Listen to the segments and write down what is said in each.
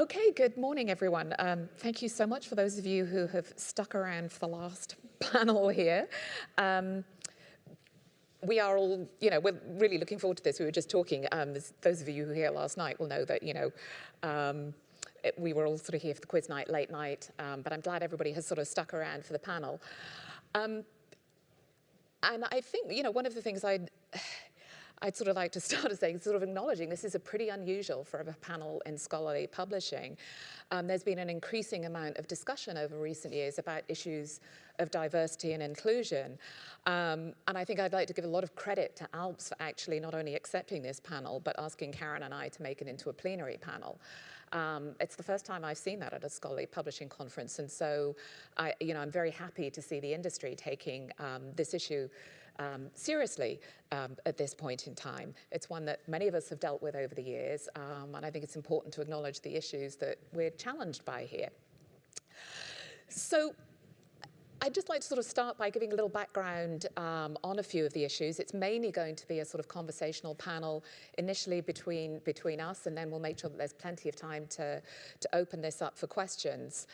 Okay, good morning, everyone. Thank you so much for those of you who have stuck around for the last panel here. We are all, we're really looking forward to this. We were just talking, those of you who were here last night will know that, we were all sort of here for the quiz night, late night, but I'm glad everybody has sort of stuck around for the panel. And I think, one of the things I'd sort of like to start as saying, sort of acknowledging this is a pretty unusual for a panel in scholarly publishing. There's been an increasing amount of discussion over recent years about issues of diversity and inclusion. And I think I'd like to give a lot of credit to ALPS for actually not only accepting this panel, but asking Karen and I to make it into a plenary panel. It's the first time I've seen that at a scholarly publishing conference. And so, I'm very happy to see the industry taking this issue seriously at this point in time. It's one that many of us have dealt with over the years, and I think it's important to acknowledge the issues that we're challenged by here. So I'd just like to sort of start by giving a little background on a few of the issues. It's mainly going to be a sort of conversational panel initially between us, and then we'll make sure that there's plenty of time to open this up for questions.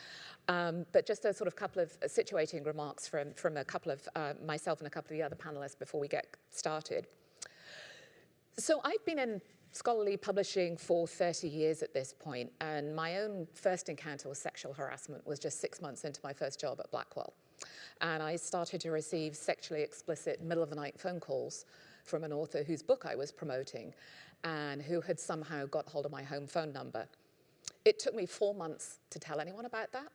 But just a sort of couple of situating remarks from a couple of myself and a couple of the other panelists before we get started. So I've been in scholarly publishing for 30 years at this point, and my own first encounter with sexual harassment was just 6 months into my first job at Blackwell. And I started to receive sexually explicit middle-of-the-night phone calls from an author whose book I was promoting and who had somehow got hold of my home phone number. It took me 4 months to tell anyone about that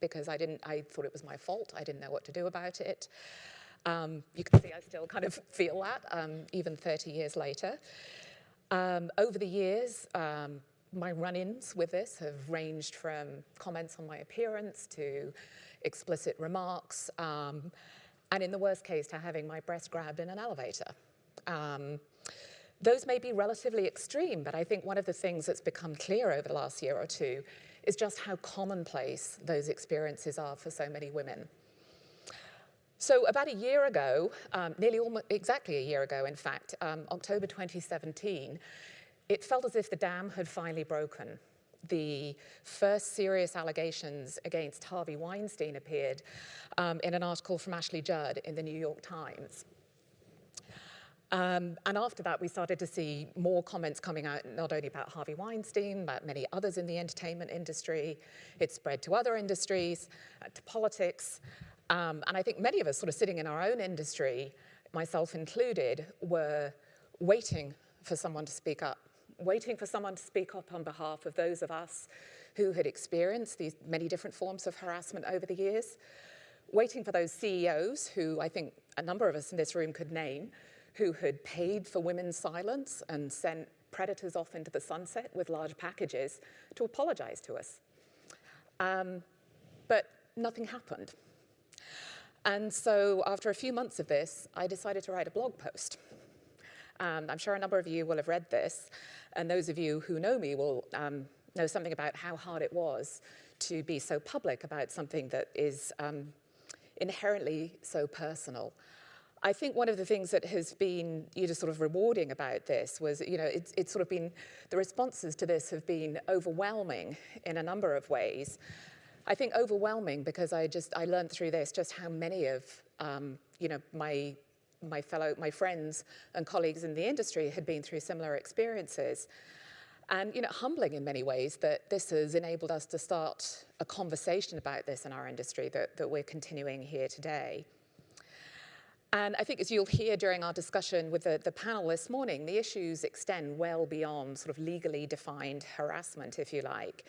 because I thought it was my fault. I didn't know what to do about it. You can see I still kind of feel that, even 30 years later. Over the years, my run-ins with this have ranged from comments on my appearance to explicit remarks, and in the worst case, to having my breast grabbed in an elevator. Those may be relatively extreme, but I think one of the things that's become clear over the last year or two is just how commonplace those experiences are for so many women. So about a year ago, exactly a year ago, in fact, October 2017, it felt as if the dam had finally broken. The first serious allegations against Harvey Weinstein appeared in an article from Ashley Judd in the New York Times. And after that, we started to see more comments coming out, not only about Harvey Weinstein, but many others in the entertainment industry. It spread to other industries, to politics. And I think many of us sort of sitting in our own industry, myself included, were waiting for someone to speak up. Waiting for someone to speak up on behalf of those of us who had experienced these many different forms of harassment over the years. Waiting for those CEOs, who I think a number of us in this room could name, who had paid for women's silence and sent predators off into the sunset with large packages to apologize to us. But nothing happened. And so after a few months of this, I decided to write a blog post. I'm sure a number of you will have read this, and those of you who know me will know something about how hard it was to be so public about something that is inherently so personal. I think one of the things that has been sort of rewarding about this was, it's sort of been, the responses to this have been overwhelming in a number of ways. I think overwhelming because I learned through this just how many of, my friends and colleagues in the industry had been through similar experiences. And, humbling in many ways that this has enabled us to start a conversation about this in our industry that we're continuing here today. And I think as you'll hear during our discussion with the panel this morning, the issues extend well beyond sort of legally defined harassment, if you like.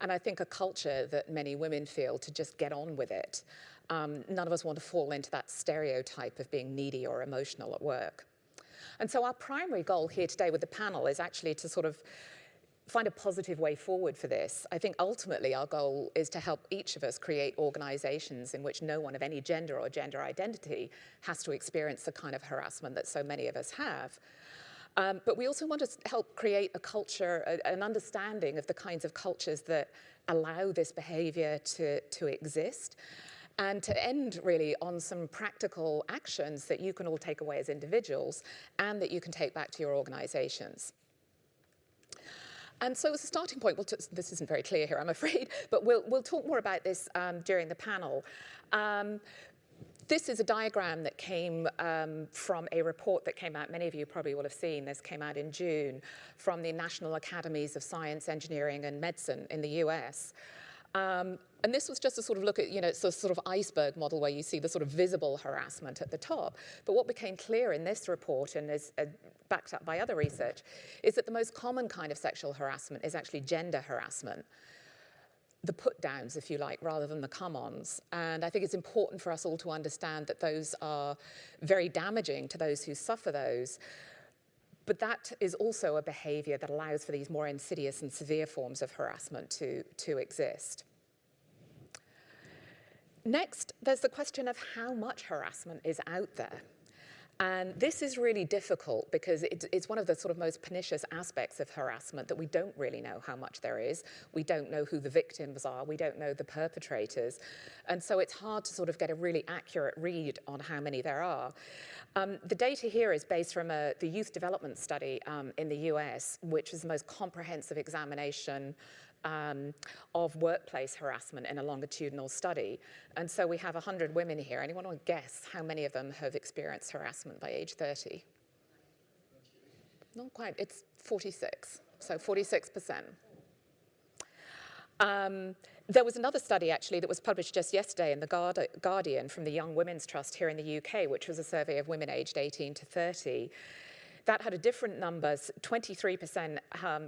And I think a culture that many women feel to just get on with it. None of us want to fall into that stereotype of being needy or emotional at work. And so our primary goal here today with the panel is actually to sort of find a positive way forward for this. I think ultimately our goal is to help each of us create organizations in which no one of any gender or gender identity has to experience the kind of harassment that so many of us have. But we also want to help create a culture, an understanding of the kinds of cultures that allow this behavior to exist, and to end really on some practical actions that you can all take away as individuals and that you can take back to your organizations. And so as a starting point, this isn't very clear here, I'm afraid, but we'll talk more about this during the panel. This is a diagram that came from a report that came out, many of you probably will have seen, this came out in June, from the National Academies of Science, Engineering and Medicine in the US. And this was just a sort of look at, it's a sort of iceberg model where you see the sort of visible harassment at the top. But what became clear in this report, and is backed up by other research, is that the most common kind of sexual harassment is actually gender harassment. The put-downs, if you like, rather than the come-ons. And I think it's important for us all to understand that those are very damaging to those who suffer those. But that is also a behavior that allows for these more insidious and severe forms of harassment to exist. Next, there's the question of how much harassment is out there. And this is really difficult because it's one of the sort of most pernicious aspects of harassment, that we don't really know how much there is. We don't know who the victims are. We don't know the perpetrators. And so it's hard to sort of get a really accurate read on how many there are. The data here is based from the Youth Development Study in the US, which is the most comprehensive examination of workplace harassment in a longitudinal study. And so we have 100 women here. Anyone want to guess how many of them have experienced harassment by age 30? Not quite, it's 46, so 46%. There was another study, actually, that was published just yesterday in the Guardian from the Young Women's Trust here in the UK, which was a survey of women aged 18 to 30. That had a different numbers, 23%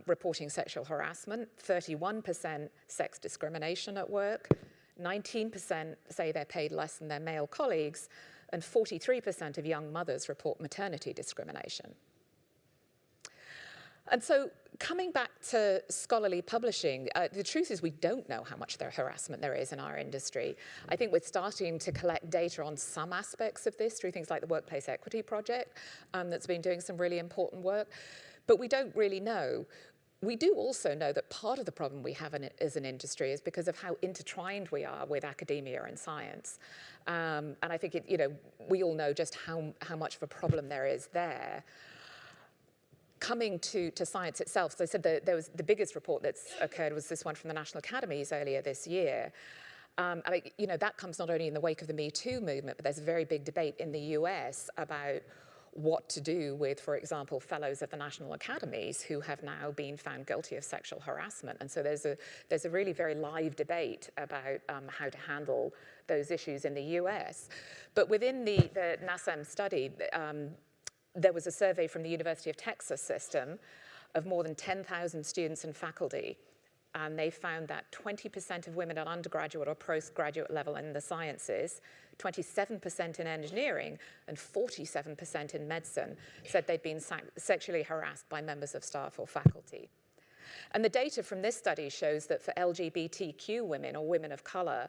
reporting sexual harassment, 31% sex discrimination at work, 19% say they're paid less than their male colleagues, and 43% of young mothers report maternity discrimination. And so coming back to scholarly publishing, the truth is we don't know how much harassment there is in our industry. I think we're starting to collect data on some aspects of this through things like the Workplace Equity Project that's been doing some really important work, but we don't really know. We do also know that part of the problem we have as an industry is because of how intertwined we are with academia and science. And I think we all know just how much of a problem there is there. Coming to science itself, so I said that there was the biggest report that's occurred was this one from the National Academies earlier this year. And that comes not only in the wake of the Me Too movement, but there's a very big debate in the US about what to do with, for example, fellows of the National Academies who have now been found guilty of sexual harassment. And so there's a really very live debate about how to handle those issues in the US. But within the NASM study, there was a survey from the University of Texas system of more than 10,000 students and faculty, and they found that 20% of women at undergraduate or postgraduate level in the sciences, 27% in engineering, and 47% in medicine said they'd been sexually harassed by members of staff or faculty. And the data from this study shows that for LGBTQ women or women of color,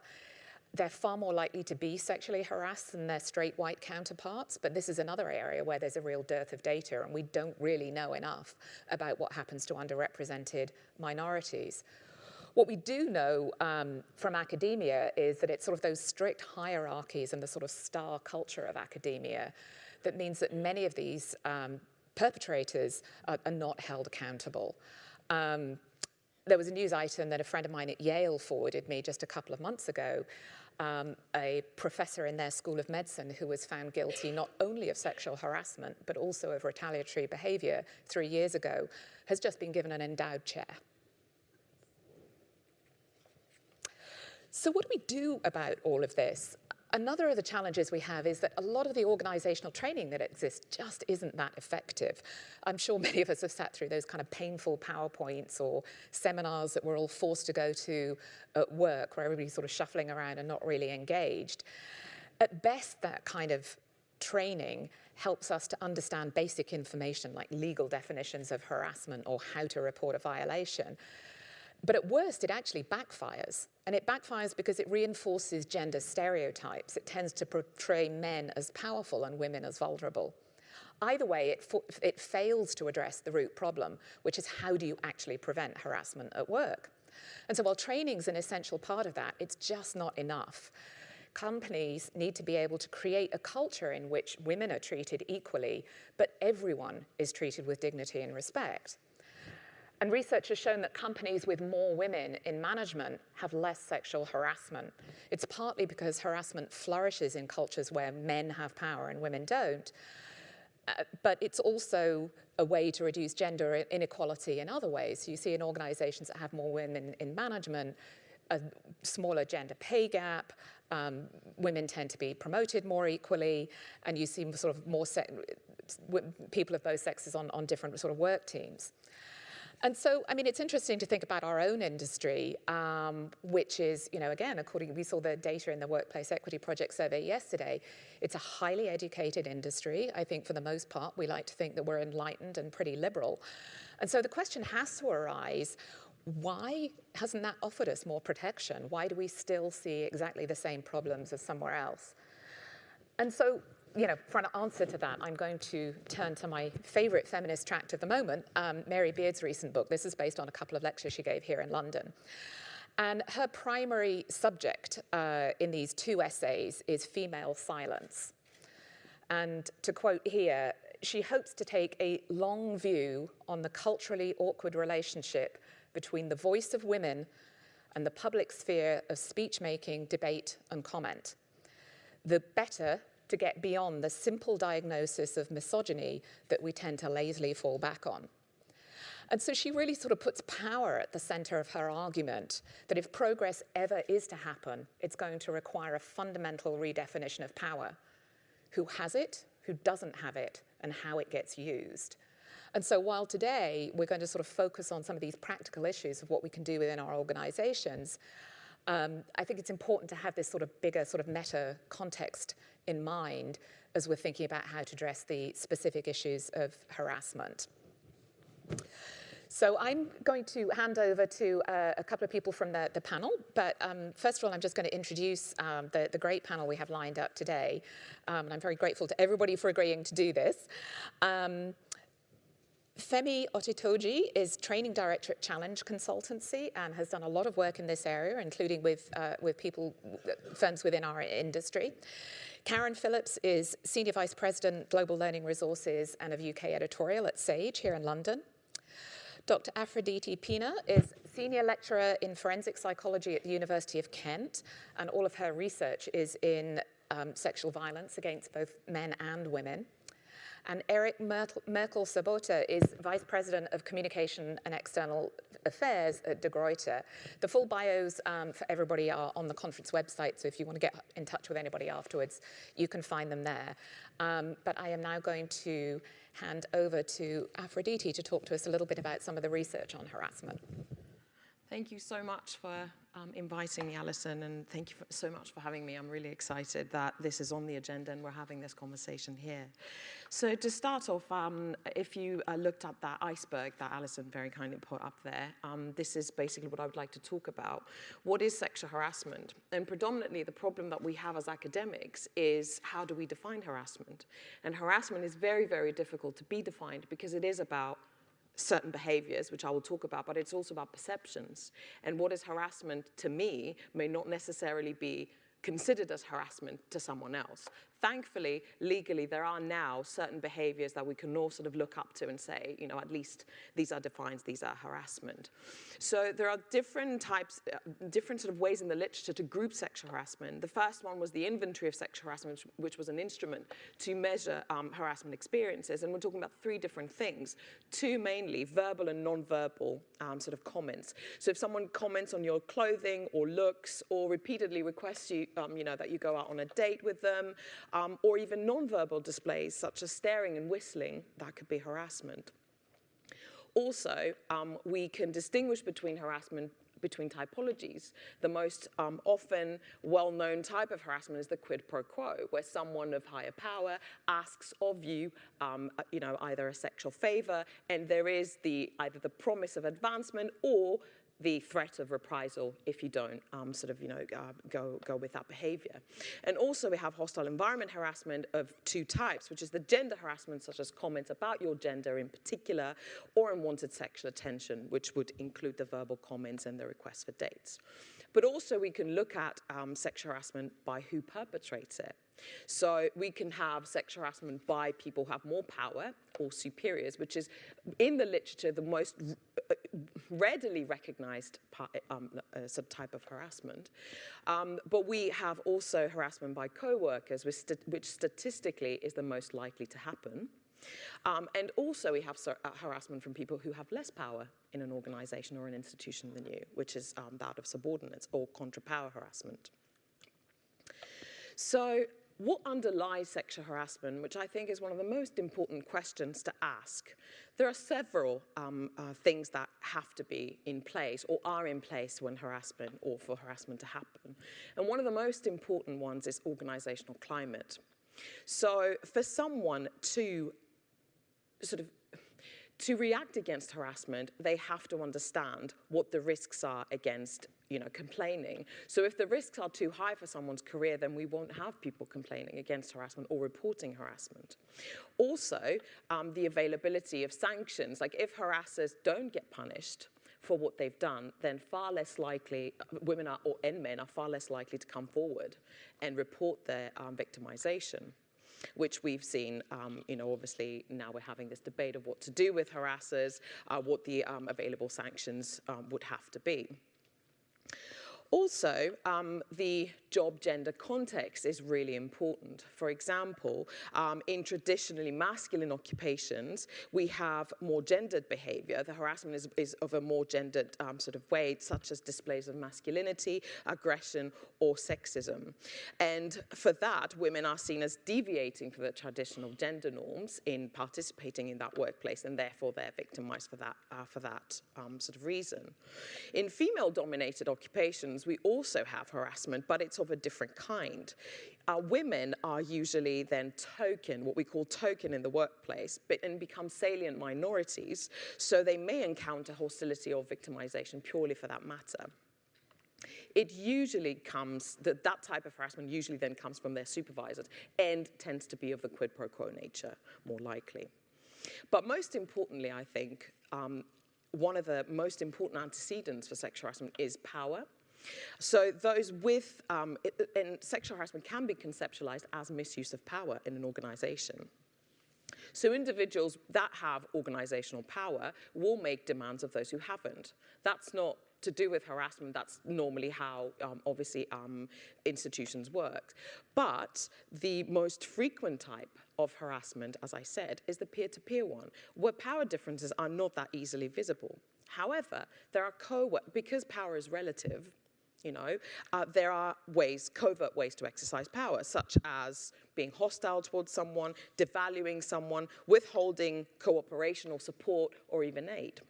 they're far more likely to be sexually harassed than their straight white counterparts, but this is another area where there's a real dearth of data and we don't really know enough about what happens to underrepresented minorities. What we do know from academia is that it's sort of those strict hierarchies and the sort of star culture of academia that means that many of these perpetrators are not held accountable. There was a news item that a friend of mine at Yale forwarded me just a couple of months ago. A professor in their School of Medicine who was found guilty not only of sexual harassment, but also of retaliatory behavior 3 years ago, has just been given an endowed chair. So what do we do about all of this? Another of the challenges we have is that a lot of the organizational training that exists just isn't that effective. I'm sure many of us have sat through those kind of painful PowerPoints or seminars that we're all forced to go to at work where everybody's sort of shuffling around and not really engaged. At best, that kind of training helps us to understand basic information like legal definitions of harassment or how to report a violation. But at worst, it actually backfires. And it backfires because it reinforces gender stereotypes. It tends to portray men as powerful and women as vulnerable. Either way, it fails to address the root problem, which is how do you actually prevent harassment at work? And so while training's an essential part of that, it's just not enough. Companies need to be able to create a culture in which women are treated equally, but everyone is treated with dignity and respect. And research has shown that companies with more women in management have less sexual harassment. It's partly because harassment flourishes in cultures where men have power and women don't. But it's also a way to reduce gender inequality in other ways. So you see in organizations that have more women in management, a smaller gender pay gap, women tend to be promoted more equally, and you see sort of more people of both sexes on different sort of work teams. And so, I mean, it's interesting to think about our own industry, which is, you know, again, we saw the data in the Workplace Equity Project survey yesterday. It's a highly educated industry. I think for the most part, we like to think that we're enlightened and pretty liberal. And so the question has to arise, why hasn't that offered us more protection? Why do we still see exactly the same problems as somewhere else? And so, you know, for an answer to that, I'm going to turn to my favorite feminist tract of the moment, Mary Beard's recent book. This is based on a couple of lectures she gave here in London. And her primary subject in these two essays is female silence. And to quote here, she hopes to take a long view on the culturally awkward relationship between the voice of women and the public sphere of speech-making, debate, and comment. The better to get beyond the simple diagnosis of misogyny that we tend to lazily fall back on. And so she really sort of puts power at the center of her argument that if progress ever is to happen, it's going to require a fundamental redefinition of power. Who has it, who doesn't have it, and how it gets used. And so while today we're going to sort of focus on some of these practical issues of what we can do within our organizations, I think it's important to have this sort of bigger sort of meta context in mind as we're thinking about how to address the specific issues of harassment. So I'm going to hand over to a couple of people from the panel, but first of all, I'm just going to introduce the great panel we have lined up today. And I'm very grateful to everybody for agreeing to do this. Femi Otitoju is Training Director at Challenge Consultancy and has done a lot of work in this area, including with firms within our industry. Karen Phillips is Senior Vice President, Global Learning Resources and of UK Editorial at Sage here in London. Dr. Afroditi Pina is Senior Lecturer in Forensic Psychology at the University of Kent, and all of her research is in sexual violence against both men and women. And Merkel-Sobotta is Vice President of Communication and External Affairs at GRUYTER. The full bios for everybody are on the conference website, so if you want to get in touch with anybody afterwards, you can find them there. But I am now going to hand over to Afroditi to talk to us a little bit about some of the research on harassment. Thank you so much for inviting me, Alison, and thank you so much for having me. I'm really excited that this is on the agenda and we're having this conversation here. So to start off, if you looked at that iceberg that Alison very kindly put up there, this is basically what I would like to talk about. What is sexual harassment? And predominantly the problem that we have as academics is how do we define harassment? And harassment is very, very difficult to be defined because it is about certain behaviors, which I will talk about, but it's also about perceptions. And what is harassment to me may not necessarily be considered as harassment to someone else. Thankfully, legally, there are now certain behaviors that we can all sort of look up to and say, you know, at least these are defined, these are harassment. So there are different types, different sort of ways in the literature to group sexual harassment. The first one was the inventory of sexual harassment, which was an instrument to measure harassment experiences. And we're talking about three different things, two mainly, verbal and non-verbal sort of comments. So if someone comments on your clothing or looks or repeatedly requests you, you know, that you go out on a date with them, or even non-verbal displays such as staring and whistling, that could be harassment. Also, we can distinguish between harassment between typologies. The most often well-known type of harassment is the quid pro quo, where someone of higher power asks of you, you know, either a sexual favor, and there is either the promise of advancement or the threat of reprisal if you don't sort of, you know, go with that behavior. And also we have hostile environment harassment of two types, which is the gender harassment, such as comments about your gender in particular, or unwanted sexual attention, which would include the verbal comments and the requests for dates. But also we can look at sexual harassment by who perpetrates it. So we can have sexual harassment by people who have more power or superiors, which is in the literature the most readily recognized sort of type of harassment. But we have also harassment by co-workers, which statistically is the most likely to happen. And also we have harassment from people who have less power in an organization or an institution than you, which is that of subordinates or contra-power harassment. So what underlies sexual harassment, which I think is one of the most important questions to ask? There are several things that have to be in place or are in place when harassment or for harassment to happen. And one of the most important ones is organizational climate. So for someone to react against harassment, they have to understand what the risks are against, complaining. So if the risks are too high for someone's career, then we won't have people complaining against harassment or reporting harassment. Also, the availability of sanctions, like if harassers don't get punished for what they've done, then far less likely, women and men are far less likely to come forward and report their victimization, which we've seen, obviously now we're having this debate of what to do with harassers, what the available sanctions would have to be. Also, the job gender context is really important. For example, in traditionally masculine occupations, we have more gendered behavior. The harassment is of a more gendered sort of way, such as displays of masculinity, aggression, or sexism. And for that, women are seen as deviating from the traditional gender norms in participating in that workplace, and therefore they're victimized for that sort of reason. In female-dominated occupations, we also have harassment, but it's of a different kind. Women are usually then what we call token in the workplace, and become salient minorities, so they may encounter hostility or victimization purely for that matter. It usually comes, that type of harassment usually then comes from their supervisors and tends to be of the quid pro quo nature, more likely. But most importantly, I think, one of the most important antecedents for sexual harassment is power. So those with, and sexual harassment can be conceptualized as misuse of power in an organization. So individuals that have organizational power will make demands of those who haven't. That's not to do with harassment, that's normally how, obviously, institutions work. But the most frequent type of harassment, as I said, is the peer-to-peer one, where power differences are not that easily visible. However, there are because power is relative, there are covert ways to exercise power, such as being hostile towards someone, devaluing someone, withholding cooperation or support, or even aid.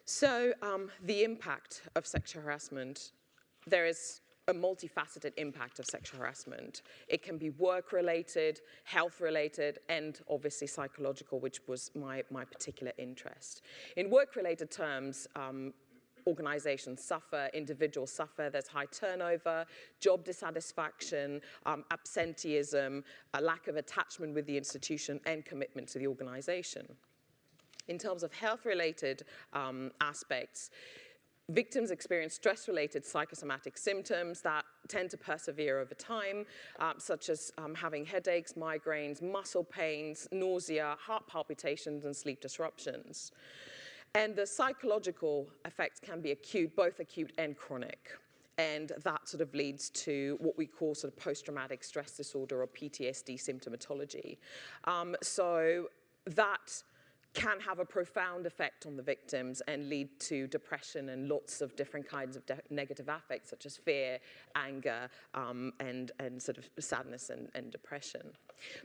So the impact of sexual harassment, there is a multifaceted impact of sexual harassment. It can be work-related, health-related, and obviously psychological, which was my particular interest. In work-related terms, organizations suffer, individuals suffer, there's high turnover, job dissatisfaction, absenteeism, a lack of attachment with the institution, and commitment to the organization. In terms of health-related aspects, victims experience stress-related psychosomatic symptoms that tend to persevere over time, such as having headaches, migraines, muscle pains, nausea, heart palpitations, and sleep disruptions. And the psychological effects can be acute, both acute and chronic. And that sort of leads to what we call sort of post-traumatic stress disorder or PTSD symptomatology. So that can have a profound effect on the victims and lead to depression and lots of different kinds of negative affects, such as fear, anger, and sort of sadness and depression.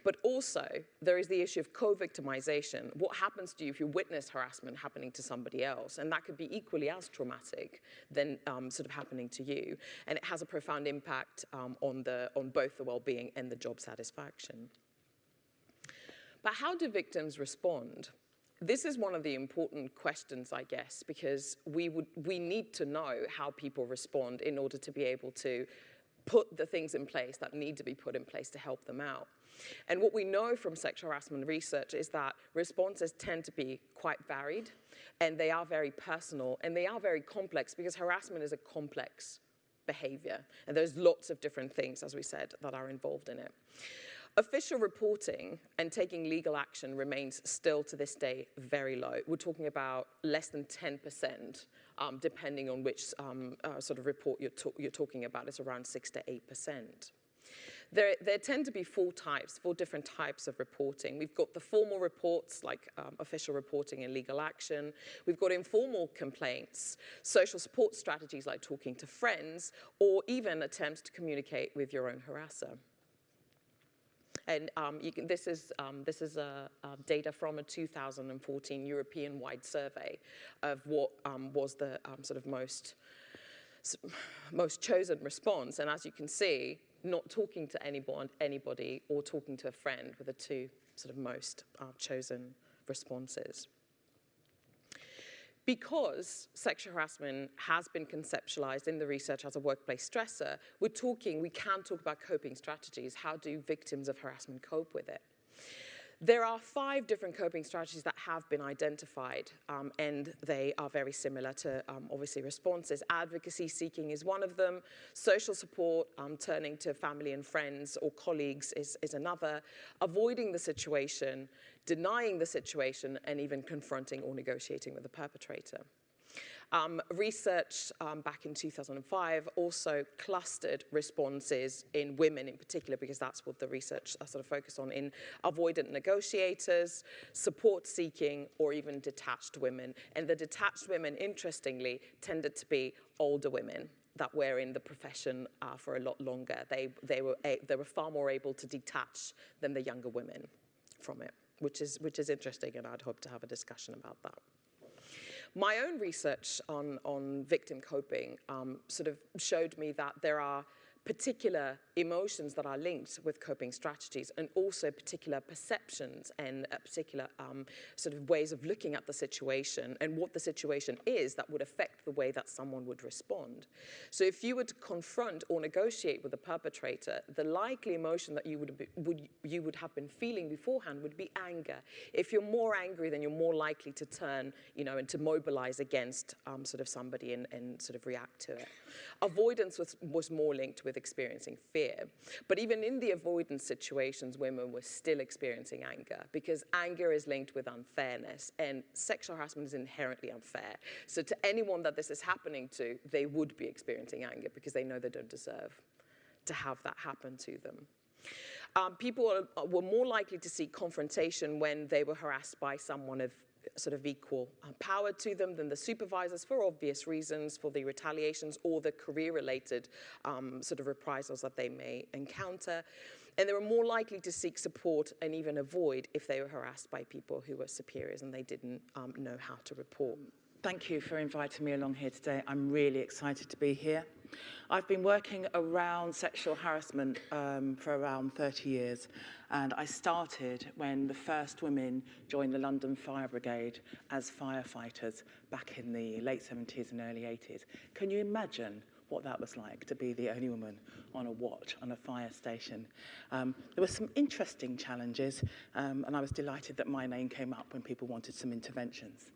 But also, there is the issue of co-victimization. What happens to you if you witness harassment happening to somebody else? And that could be equally as traumatic than sort of happening to you. And it has a profound impact on both the well-being and the job satisfaction. But how do victims respond? This is one of the important questions, I guess, because we need to know how people respond in order to be able to put the things in place that need to be put in place to help them out. And what we know from sexual harassment research is that responses tend to be quite varied, and they are very personal, and they are very complex, because harassment is a complex behavior, and there's lots of different things, as we said, that are involved in it. Official reporting and taking legal action remains still to this day very low. We're talking about less than 10%, depending on which sort of report you're talking about. It's around 6 to 8%. There tend to be four different types of reporting. We've got the formal reports, like official reporting and legal action. We've got informal complaints, social support strategies like talking to friends, or even attempts to communicate with your own harasser. And this is data from a 2014 European-wide survey of what was the sort of most chosen response. And as you can see, not talking to anybody or talking to a friend were the two sort of most chosen responses. Because sexual harassment has been conceptualized in the research as a workplace stressor, we can talk about coping strategies. How do victims of harassment cope with it? There are 5 different coping strategies that have been identified, and they are very similar to, obviously, responses. Advocacy seeking is one of them. Social support, turning to family and friends or colleagues is another. Avoiding the situation, denying the situation, and even confronting or negotiating with the perpetrator. Research back in 2005 also clustered responses in women in particular, because that's what the research sort of focused on, in avoidant negotiators, support seeking, or even detached women. And the detached women, interestingly, tended to be older women that were in the profession for a lot longer. They were far more able to detach than the younger women from it, which is interesting, and I'd hope to have a discussion about that. My own research on victim coping sort of showed me that there are particular emotions that are linked with coping strategies, and also particular perceptions and particular sort of ways of looking at the situation and what the situation is that would affect the way that someone would respond. So if you were to confront or negotiate with a perpetrator, the likely emotion that you would have been feeling beforehand would be anger. If you're more angry, then you're more likely to turn, and to mobilize against sort of somebody and sort of react to it. Avoidance was more linked with experiencing fear. But even in the avoidance situations, women were still experiencing anger, because anger is linked with unfairness, and sexual harassment is inherently unfair. So to anyone that this is happening to, they would be experiencing anger because they know they don't deserve to have that happen to them. People were more likely to seek confrontation when they were harassed by someone of sort of equal power to them than the supervisors, for obvious reasons, for the retaliations or the career-related sort of reprisals that they may encounter. And they were more likely to seek support and even avoid if they were harassed by people who were superiors and they didn't know how to report. Thank you for inviting me along here today. I'm really excited to be here. I've been working around sexual harassment for around 30 years, and I started when the first women joined the London Fire Brigade as firefighters back in the late 70s and early 80s. Can you imagine what that was like, to be the only woman on a watch on a fire station? There were some interesting challenges, and I was delighted that my name came up when people wanted some interventions.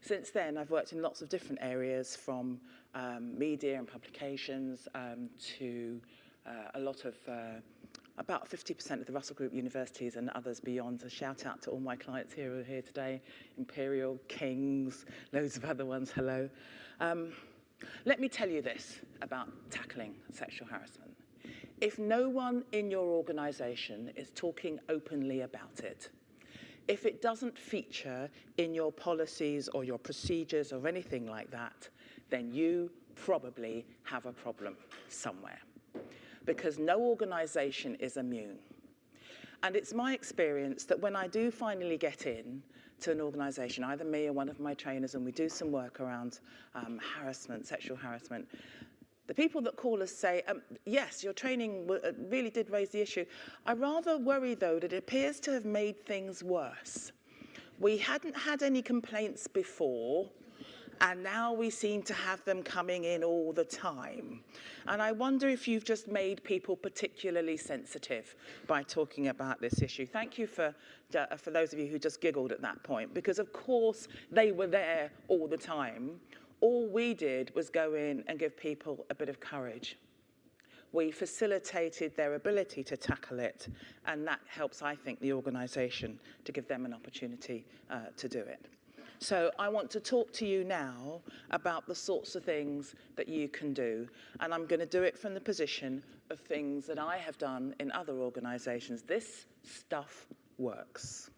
Since then, I've worked in lots of different areas, from media and publications to a lot of, about 50% of the Russell Group universities and others beyond. A shout out to all my clients who are here today, Imperial, King's, loads of other ones, hello. Let me tell you this about tackling sexual harassment. If no one in your organisation is talking openly about it, if it doesn't feature in your policies or your procedures or anything like that, then you probably have a problem somewhere, because no organisation is immune. And it's my experience that when I do finally get in to an organisation, either me or one of my trainers, and we do some work around harassment, sexual harassment, the people that call us say, yes, your training really did raise the issue. I rather worry, though, that it appears to have made things worse. We hadn't had any complaints before, and now we seem to have them coming in all the time. And I wonder if you've just made people particularly sensitive by talking about this issue. Thank you for those of you who just giggled at that point, because of course they were there all the time. All we did was go in and give people a bit of courage. we facilitated their ability to tackle it, and that helps, I think, the organisation to give them an opportunity to do it. So I want to talk to you now about the sorts of things that you can do, and I'm going to do it from the position of things that I have done in other organisations. This stuff works.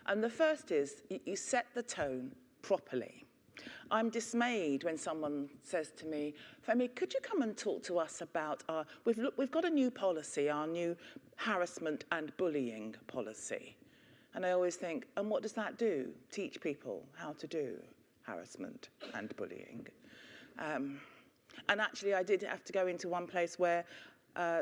And the first is you set the tone properly. I'm dismayed when someone says to me, Femi, could you come and talk to us about we've got a new policy, our new harassment and bullying policy. And I always think, and what does that do? Teach people how to do harassment and bullying. And actually, I did have to go into one place where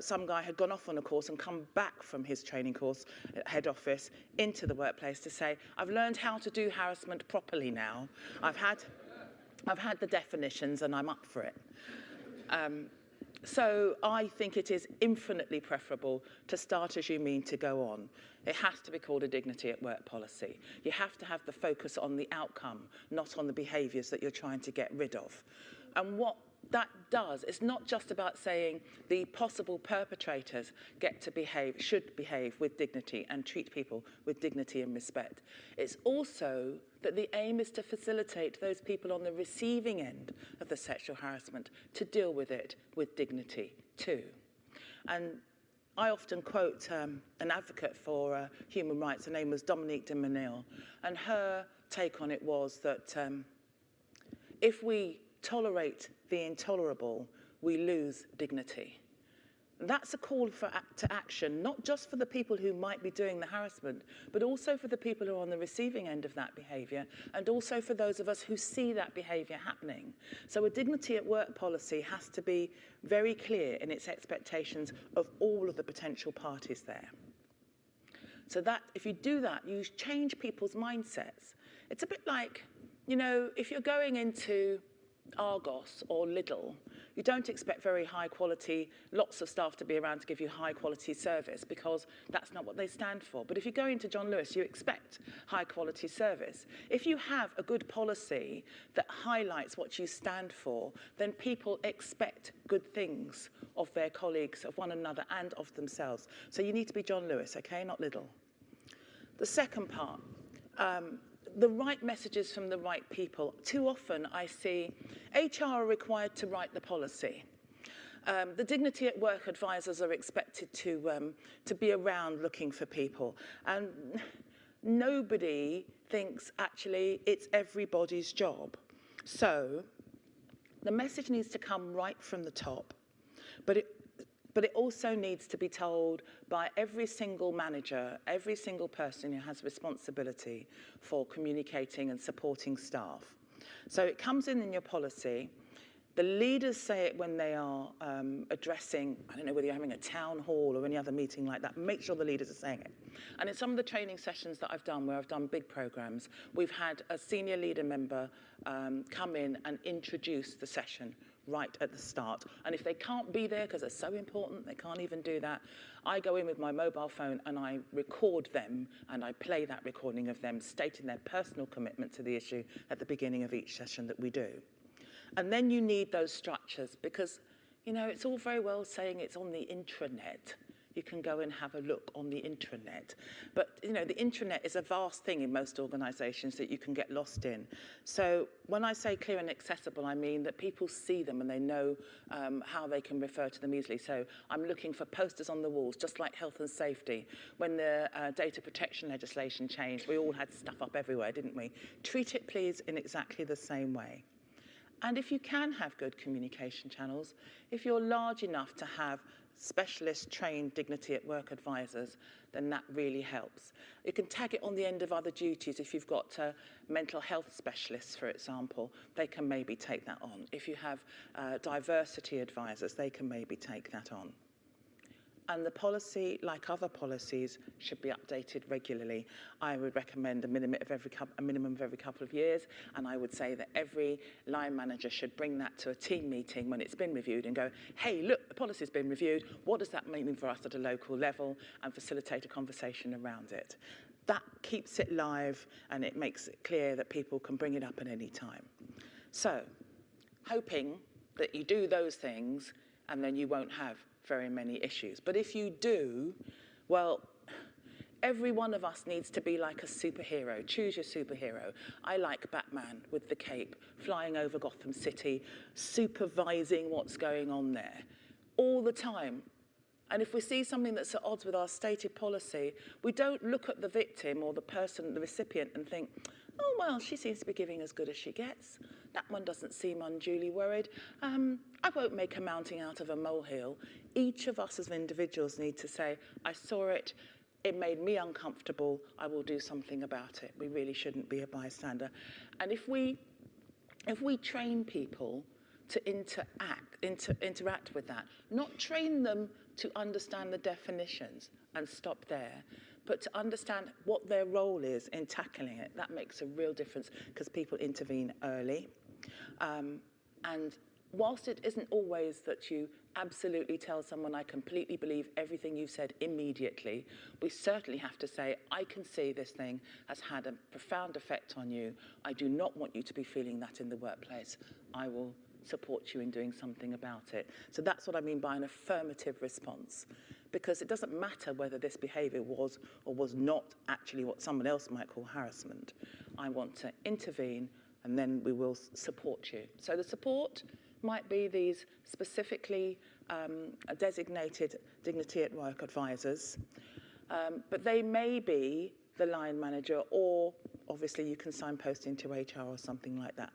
some guy had gone off on a course and come back from his training course at head office into the workplace to say, I've learned how to do harassment properly now. I've had the definitions and I'm up for it. So I think it is infinitely preferable to start as you mean to go on. It has to be called a dignity at work policy. You have to have the focus on the outcome, not on the behaviours that you're trying to get rid of. And what that does, it's not just about saying the possible perpetrators should behave with dignity and treat people with dignity and respect. It's also that the aim is to facilitate those people on the receiving end of the sexual harassment to deal with it with dignity too. And I often quote an advocate for human rights. Her name was Dominique de Menil, and her take on it was that if we tolerate the intolerable, we lose dignity. That's a call to action, not just for the people who might be doing the harassment, but also for the people who are on the receiving end of that behaviour, and also for those of us who see that behaviour happening. So a dignity at work policy has to be very clear in its expectations of all of the potential parties there. So that, if you do that, you change people's mindsets. It's a bit like, you know, if you're going into Argos or Lidl, you don't expect very high quality, lots of staff to be around to give you high quality service, because that's not what they stand for. But if you go into John Lewis, you expect high quality service. If you have a good policy that highlights what you stand for, then people expect good things of their colleagues, of one another, and of themselves. So you need to be John Lewis, okay, not Lidl. The second part, the right messages from the right people. Too often I see HR are required to write the policy. The dignity at work advisors are expected to be around looking for people. And nobody thinks actually it's everybody's job. So the message needs to come right from the top, but it also needs to be told by every single manager, every single person who has responsibility for communicating and supporting staff. So it comes in your policy. The leaders say it when they are addressing, I don't know whether you're having a town hall or any other meeting like that, make sure the leaders are saying it. And in some of the training sessions that I've done, where I've done big programs, we've had a senior leader member come in and introduce the session right at the start. And if they can't be there because it's so important, they can't even do that, I go in with my mobile phone and I record them, and I play that recording of them stating their personal commitment to the issue at the beginning of each session that we do. And then you need those structures, because, you know, it's all very well saying it's on the intranet. You can go and have a look on the intranet. But, you know, the intranet is a vast thing in most organisations that you can get lost in. So when I say clear and accessible, I mean that people see them and they know how they can refer to them easily. So I'm looking for posters on the walls, just like health and safety. When the data protection legislation changed, we all had stuff up everywhere, didn't we? Treat it, please, in exactly the same way. And if you can have good communication channels, if you're large enough to have specialist trained dignity at work advisors, then that really helps. You can tag it on the end of other duties. If you've got mental health specialists, for example, they can maybe take that on. If you have diversity advisors, they can maybe take that on. And the policy, like other policies, should be updated regularly. I would recommend a minimum of every couple of years, and I would say that every line manager should bring that to a team meeting when it's been reviewed and go, hey, look, the policy's been reviewed. What does that mean for us at a local level? And facilitate a conversation around it. That keeps it live, and it makes it clear that people can bring it up at any time. So, hoping that you do those things, and then you won't have very many issues. But if you do, well, every one of us needs to be like a superhero. Choose your superhero. I like Batman with the cape, flying over Gotham City, supervising what's going on there all the time. And if we see something that's at odds with our stated policy, we don't look at the victim or the person, the recipient, and think, oh, well, she seems to be giving as good as she gets. That one doesn't seem unduly worried. I won't make a mountain out of a molehill. Each of us as individuals need to say, I saw it, it made me uncomfortable, I will do something about it. We really shouldn't be a bystander. And if we train people to interact with that, not train them to understand the definitions and stop there, but to understand what their role is in tackling it, that makes a real difference because people intervene early. And whilst it isn't always that you absolutely tell someone, I completely believe everything you've said immediately, we certainly have to say, I can see this thing has had a profound effect on you. I do not want you to be feeling that in the workplace. I will support you in doing something about it. So that's what I mean by an affirmative response, because it doesn't matter whether this behaviour was or was not actually what someone else might call harassment. I want to intervene and then we will support you. So the support might be these specifically designated dignity at work advisors, but they may be the line manager, or obviously you can signpost into HR or something like that.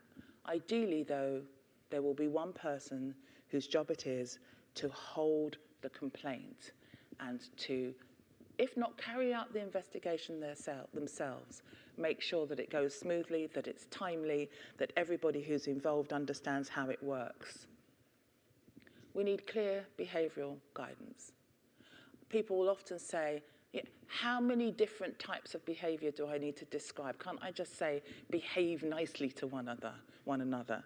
Ideally though, there will be one person whose job it is to hold the complaint and to, if not carry out the investigation themselves, make sure that it goes smoothly, that it's timely, that everybody who's involved understands how it works. We need clear behavioural guidance. People will often say, yeah, how many different types of behaviour do I need to describe? Can't I just say, behave nicely to one another?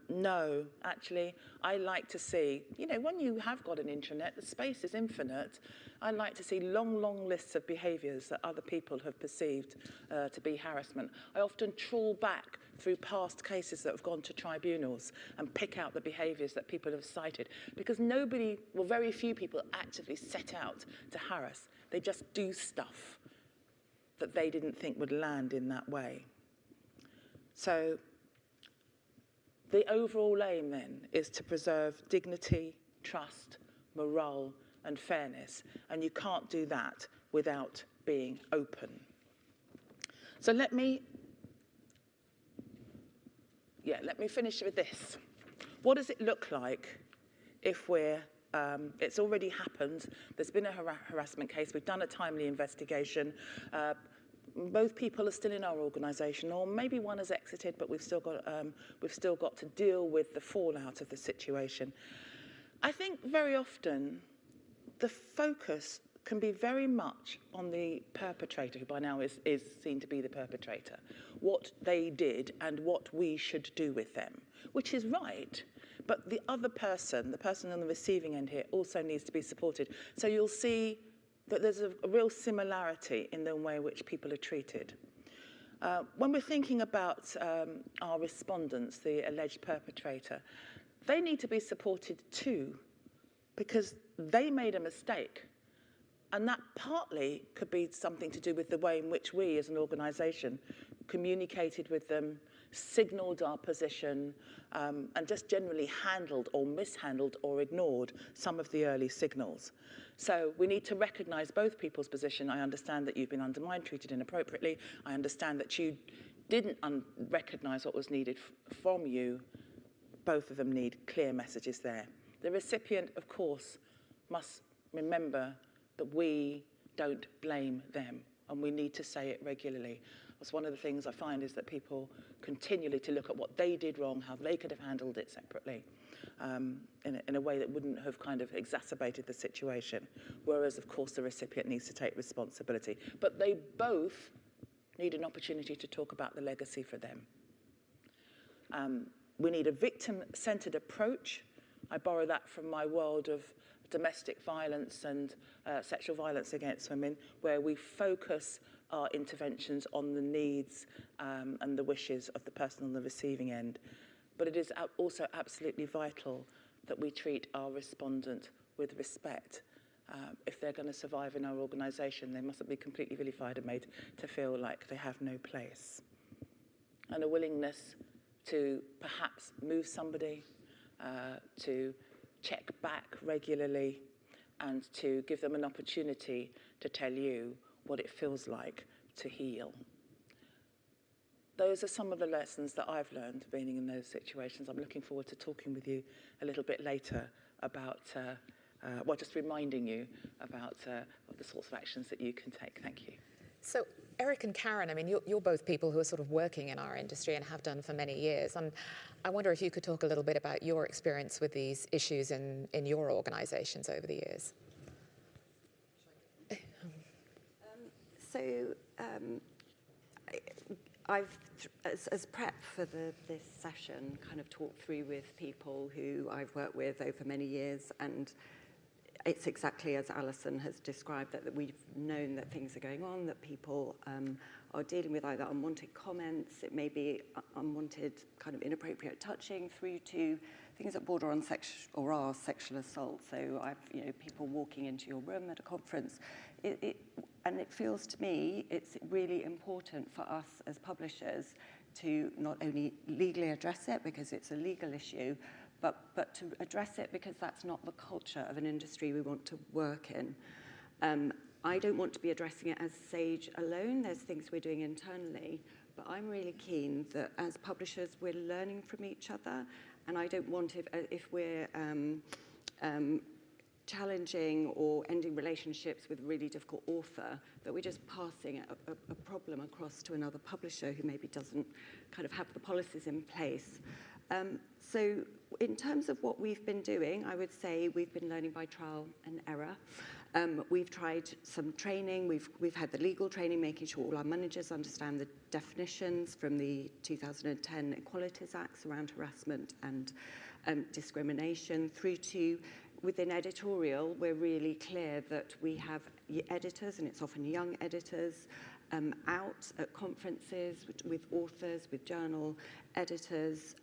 No, actually, I like to see, when you have got an intranet, the space is infinite. I like to see long, long lists of behaviours that other people have perceived to be harassment. I often trawl back through past cases that have gone to tribunals and pick out the behaviours that people have cited, because very few people actively set out to harass. They just do stuff that they didn't think would land in that way. So the overall aim then is to preserve dignity, trust, morale and fairness, and you can't do that without being open. So let me finish with this. What does it look like if it's already happened, there's been a harassment case, we've done a timely investigation, both people are still in our organisation, or maybe one has exited, but we've still got to deal with the fallout of the situation. I think very often the focus can be very much on the perpetrator, who by now is seen to be the perpetrator, what they did and what we should do with them, which is right. But the other person, the person on the receiving end here, also needs to be supported. So you'll see that there's a real similarity in the way in which people are treated. When we're thinking about our respondents, the alleged perpetrator, they need to be supported too, because they made a mistake. And that partly could be something to do with the way in which we as an organisation communicated with them, signalled our position, and just generally handled or mishandled or ignored some of the early signals. So we need to recognise both people's position. I understand that you've been undermined, treated inappropriately. I understand that you didn't recognise what was needed from you. Both of them need clear messages there. The recipient, of course, must remember that we don't blame them, and we need to say it regularly. That's one of the things I find, is that people continually to look at what they did wrong, how they could have handled it separately, in a way that wouldn't have kind of exacerbated the situation. Whereas, of course, the recipient needs to take responsibility. But they both need an opportunity to talk about the legacy for them. We need a victim-centred approach. I borrow that from my world of domestic violence and sexual violence against women, where we focus our interventions on the needs and the wishes of the person on the receiving end. But it is also absolutely vital that we treat our respondent with respect. If they're going to survive in our organisation, they mustn't be completely vilified and made to feel like they have no place. And a willingness to perhaps move somebody, to check back regularly, and to give them an opportunity to tell you what it feels like to heal. Those are some of the lessons that I've learned being in those situations. I'm looking forward to talking with you a little bit later about, just reminding you about the sorts of actions that you can take. Thank you. So Eric and Karen, I mean, you're both people who are sort of working in our industry and have done for many years. And I wonder if you could talk a little bit about your experience with these issues in your organisations over the years. I've, as prep for this session, kind of talked through with people who I've worked with over many years, and it's exactly as Alison has described, that we've known that things are going on, that people are dealing with either unwanted comments, it may be unwanted kind of inappropriate touching, through to things that border on are sexual assault. So people walking into your room at a conference, and it feels to me it's really important for us as publishers to not only legally address it because it's a legal issue, but to address it because that's not the culture of an industry we want to work in. I don't want to be addressing it as Sage alone. There's things we're doing internally, but I'm really keen that as publishers we're learning from each other, and I don't want, if we're challenging or ending relationships with a really difficult author, that we're just passing a problem across to another publisher who maybe doesn't kind of have the policies in place. So in terms of what we've been doing, I would say we've been learning by trial and error. We've tried some training. We've had the legal training, making sure all our managers understand the definitions from the 2010 Equalities Acts around harassment and discrimination, through to within editorial, we're really clear that we have editors, and it's often young editors, out at conferences with authors, with journal editors,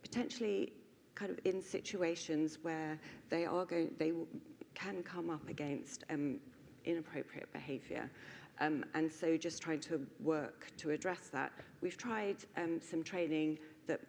potentially kind of in situations where they can come up against inappropriate behaviour. And so just trying to work to address that. We've tried some training that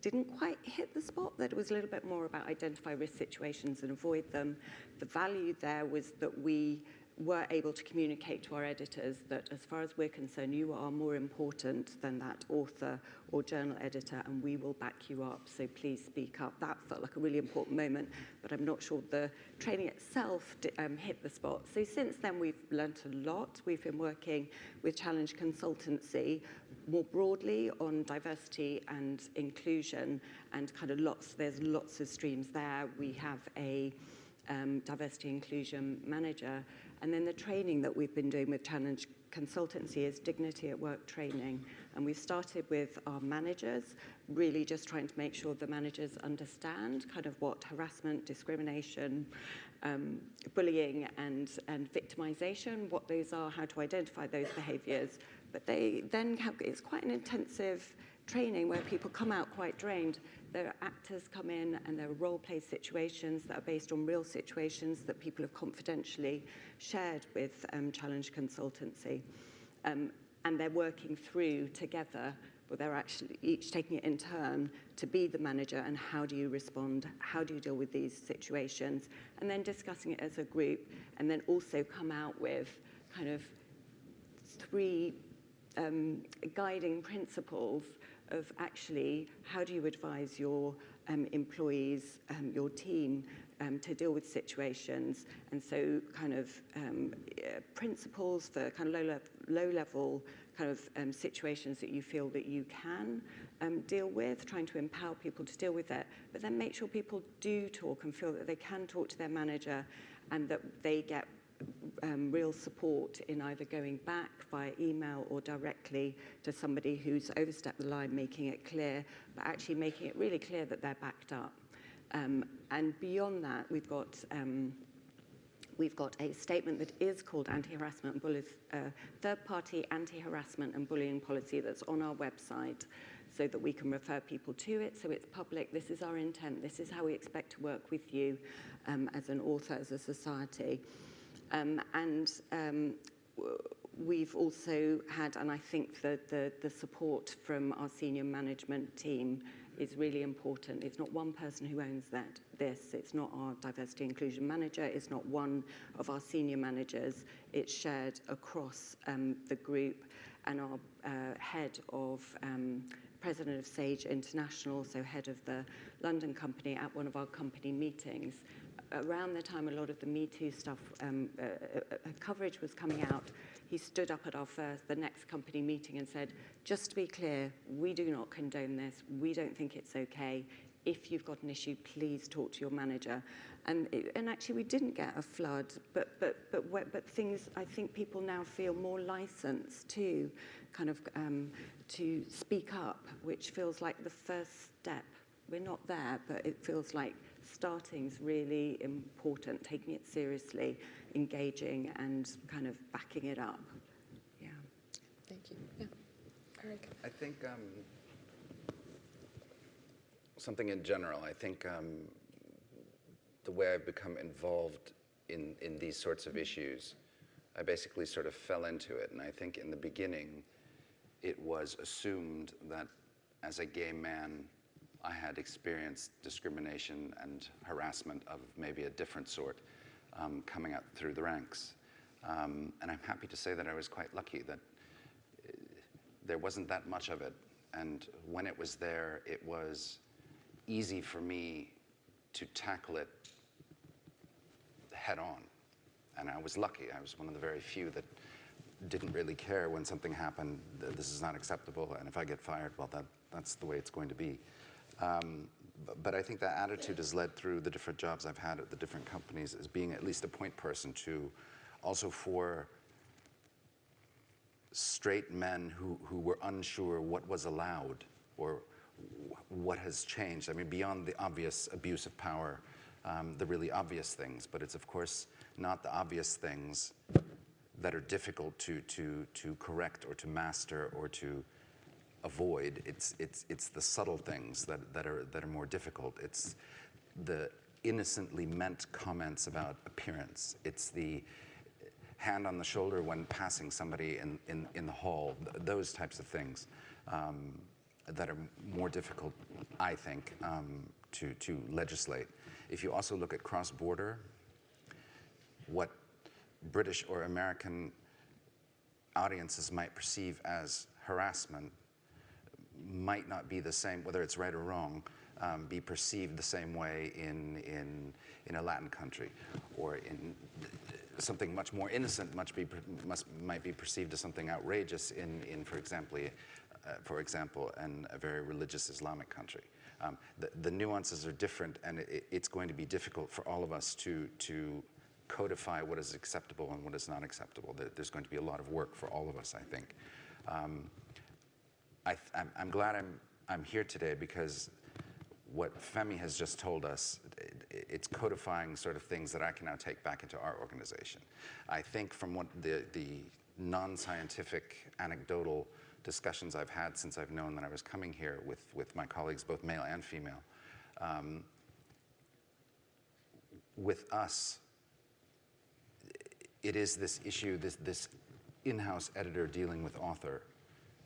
didn't quite hit the spot, that it was a little bit more about identify risk situations and avoid them. The value there was that we were able to communicate to our editors that as far as we're concerned, you are more important than that author or journal editor, and we will back you up, so please speak up. That felt like a really important moment, but I'm not sure the training itself hit the spot. So since then, we've learnt a lot. We've been working with Challenge Consultancy more broadly on diversity and inclusion, and kind of there's lots of streams there. We have a diversity inclusion manager. And then the training that we've been doing with Challenge Consultancy is dignity at work training. And we've started with our managers, really just trying to make sure the managers understand kind of what harassment, discrimination, bullying and victimization, what those are, how to identify those behaviors. But they then it's quite an intensive training where people come out quite drained. There are actors come in, and there are role play situations that are based on real situations that people have confidentially shared with Challenge Consultancy. And they're working through together, but they're actually each taking it in turn to be the manager, and how do you respond? How do you deal with these situations? And then discussing it as a group, and then also come out with kind of 3 guiding principles of actually how do you advise your employees, your team, to deal with situations. And so kind of principles for kind of low-level kind of situations that you feel that you can deal with, trying to empower people to deal with it, but then make sure people do talk and feel that they can talk to their manager, and that they get real support in either going back via email or directly to somebody who's overstepped the line, making it clear, but actually making it really clear that they're backed up. And beyond that, we've got a statement that is called third-party anti-harassment and bullying policy that's on our website. so that we can refer people to it, so it's public. This is our intent. This is how we expect to work with you as an author, as a society. We've also had, and I think that the support from our senior management team is really important. It's not one person who owns this. It's not our diversity inclusion manager. It's not one of our senior managers. It's shared across the group, and our head of president of Sage International, so head of the London company, at one of our company meetings. Around the time a lot of the Me Too stuff coverage was coming out, he stood up at the next company meeting and said, just to be clear, we do not condone this. We don't think it's okay. If you've got an issue, please talk to your manager. And actually, we didn't get a flood, but things, I think people now feel more licensed to kind of to speak up, which feels like the first step. We're not there, but it feels like starting's really important, taking it seriously, engaging, and kind of backing it up. Yeah. Thank you. Yeah. Eric. I think something in general. I think the way I've become involved in these sorts of issues, I basically sort of fell into it. And I think in the beginning, it was assumed that as a gay man, I had experienced discrimination and harassment of maybe a different sort coming up through the ranks. And I'm happy to say that I was quite lucky that there wasn't that much of it. And when it was there, it was easy for me to tackle it head on. And I was lucky. I was one of the very few that didn't really care when something happened. This is not acceptable, and if I get fired, well, that's the way it's going to be. But I think that attitude has led through the different jobs I've had at the different companies as being at least a point person to also for straight men who were unsure what was allowed or what has changed. I mean, beyond the obvious abuse of power, the really obvious things, but it's of course not the obvious things that are difficult to correct or to master or to avoid. It's the subtle things that are more difficult. It's the innocently meant comments about appearance. It's the hand on the shoulder when passing somebody in the hall. Those types of things that are more difficult, I think, to legislate. If you also look at cross-border, what British or American audiences might perceive as harassment might not be the same, whether it's right or wrong, be perceived the same way in a Latin country, or in something much more innocent might be perceived as something outrageous in for example, in a very religious Islamic country. The nuances are different, and it's going to be difficult for all of us to codify what is acceptable and what is not acceptable. There's going to be a lot of work for all of us, I think. I'm glad I'm here today because what Femi has just told us, it's codifying sort of things that I can now take back into our organization. I think from what the non-scientific anecdotal discussions I've had since I've known that I was coming here with my colleagues, both male and female, with us, it is this issue, this in-house editor dealing with author.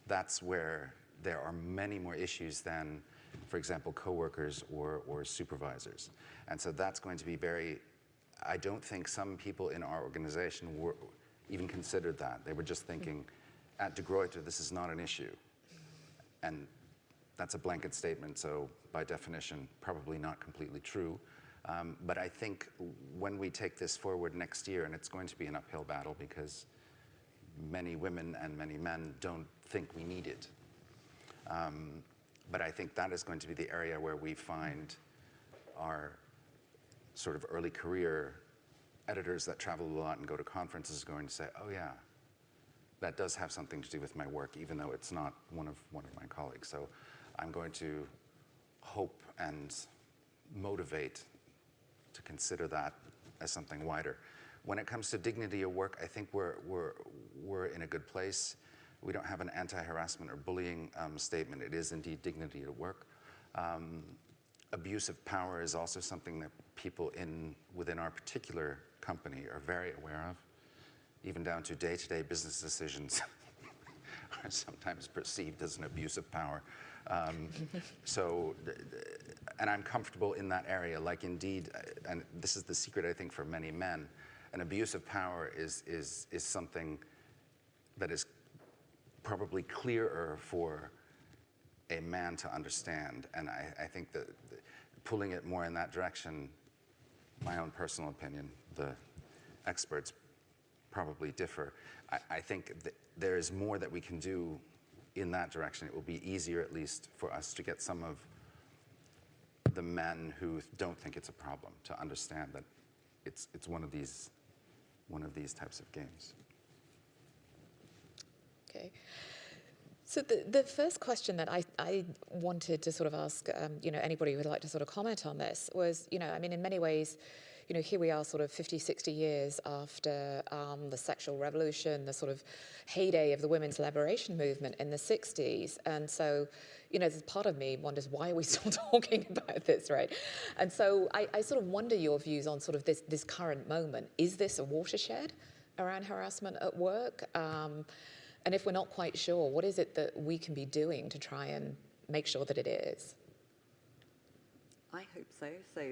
That's where there are many more issues than, for example, coworkers or supervisors. And so that's going to be I don't think some people in our organization even considered that. They were just thinking, at De GRUYTER, this is not an issue. And that's a blanket statement, so by definition, probably not completely true. But I think when we take this forward next year, and it's going to be an uphill battle because many women and many men don't think we need it. But I think that is going to be the area where we find our sort of early career editors that travel a lot and go to conferences going to say, oh yeah, that does have something to do with my work, even though it's not one of my colleagues. So I'm going to hope and motivate to consider that as something wider. When it comes to dignity of work, I think we're in a good place. We don't have an anti-harassment or bullying statement. It is indeed dignity at work. Abuse of power is also something that people within our particular company are very aware of, even down to day-to-day business decisions are sometimes perceived as an abuse of power. And I'm comfortable in that area, like indeed, and this is the secret I think for many men, an abuse of power is something that is probably clearer for a man to understand. And I think that pulling it more in that direction, my own personal opinion, the experts probably differ. I think that there is more that we can do in that direction. It will be easier, at least, for us to get some of the men who don't think it's a problem to understand that it's one of these types of games. Okay. So the first question that I wanted to sort of ask, anybody who would like to sort of comment on this was, I mean, in many ways, here we are sort of 50, 60 years after the sexual revolution, the sort of heyday of the women's liberation movement in the 60s. And so, there's part of me wonders, why are we still talking about this, right? And so I sort of wonder your views on sort of this current moment. Is this a watershed around harassment at work? And if we're not quite sure, what is it that we can be doing to try and make sure that it is? I hope so. So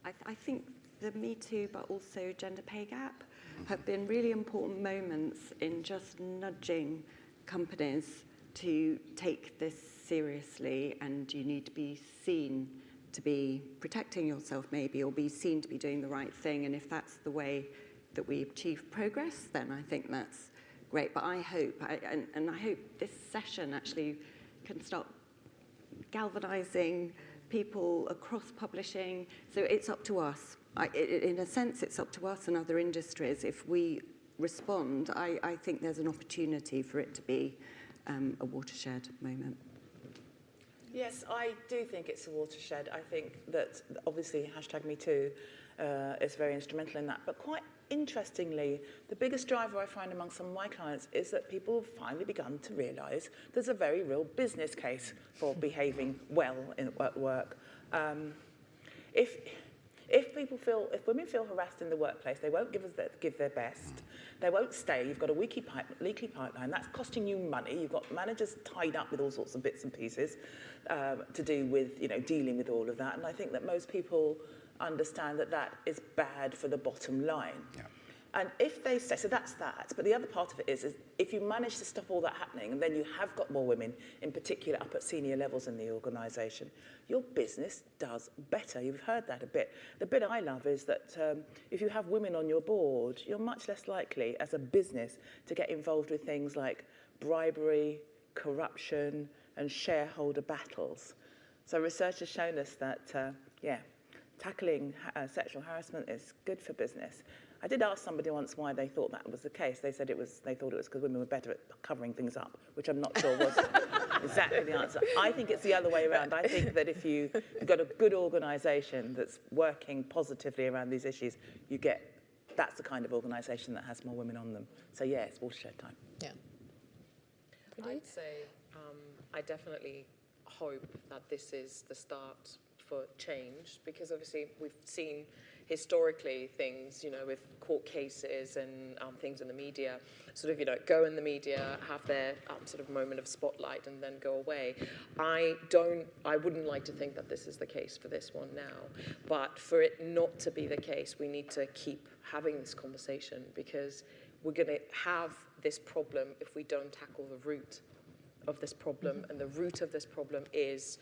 I think the Me Too, but also gender pay gap, have been really important moments in just nudging companies to take this seriously, and you need to be seen to be protecting yourself maybe, or be seen to be doing the right thing. And if that's the way that we achieve progress, then I think that's great. But I hope, and I hope this session actually can start galvanizing people across publishing. So it's up to us. In a sense, it's up to us and other industries. If we respond, I think there's an opportunity for it to be a watershed moment. Yes, I do think it's a watershed. I think that obviously #MeToo is very instrumental in that. But quite interestingly, the biggest driver I find among some of my clients is that people have finally begun to realise there's a very real business case for behaving well at work. If women feel harassed in the workplace, they won't give their best. They won't stay. You've got a leaky pipeline. That's costing you money. You've got managers tied up with all sorts of bits and pieces to do with dealing with all of that. And I think that most people understand that that is bad for the bottom line. Yeah. And if they say, so that's that. But the other part of it is if you manage to stop all that happening, and then you have got more women, in particular up at senior levels in the organisation, your business does better. You've heard that a bit. The bit I love is that if you have women on your board, you're much less likely as a business to get involved with things like bribery, corruption, and shareholder battles. So research has shown us that, tackling sexual harassment is good for business. I did ask somebody once why they thought that was the case. They said they thought it was because women were better at covering things up, which I'm not sure was exactly the answer. I think it's the other way around. I think that if you've got a good organisation that's working positively around these issues, that's the kind of organisation that has more women on them. So yeah, it's watershed time. Yeah. I'd say I definitely hope that this is the start for change, because obviously we've seen historically things, with court cases and things in the media, sort of, go in the media, have their sort of moment of spotlight and then go away. I wouldn't like to think that this is the case for this one now, but for it not to be the case, we need to keep having this conversation, because we're going to have this problem if we don't tackle the root of this problem. And the root of this problem is,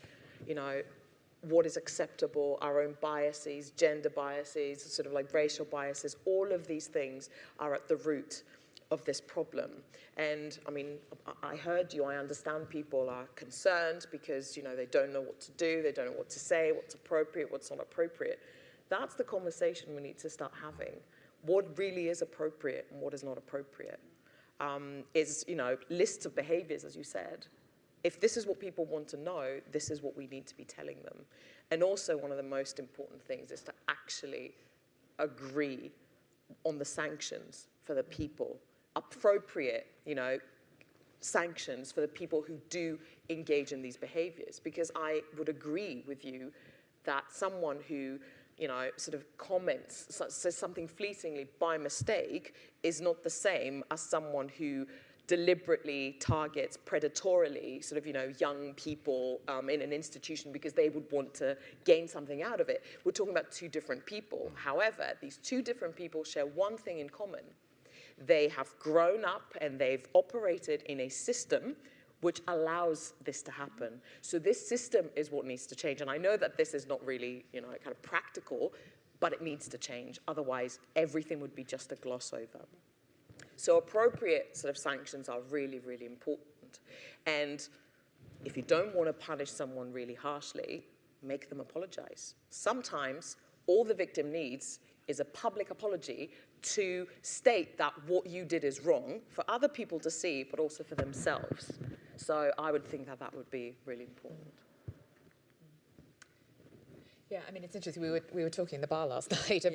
what is acceptable, our own biases, gender biases, sort of like racial biases, all of these things are at the root of this problem. And I mean, I heard you, I understand people are concerned because, they don't know what to do, they don't know what to say, what's appropriate, what's not appropriate. That's the conversation we need to start having. What really is appropriate and what is not appropriate is, lists of behaviors, as you said. If this is what people want to know, this is what we need to be telling them. And also, one of the most important things is to actually agree on the sanctions for the people. Appropriate, sanctions for the people who do engage in these behaviors. Because I would agree with you that someone who, you know, sort of comments, says something fleetingly by mistake is not the same as someone who deliberately targets predatorily sort of, you know, young people in an institution because they would want to gain something out of it. We're talking about two different people. However, these two different people share one thing in common. They have grown up and they've operated in a system which allows this to happen. So this system is what needs to change. And I know that this is not really, you know, kind of practical, but it needs to change. Otherwise, everything would be just a gloss over. So appropriate sort of sanctions are really, really important. And if you don't want to punish someone really harshly, make them apologize. Sometimes all the victim needs is a public apology to state that what you did is wrong for other people to see, but also for themselves. So I would think that that would be really important. Yeah, I mean, it's interesting. We were talking in the bar last night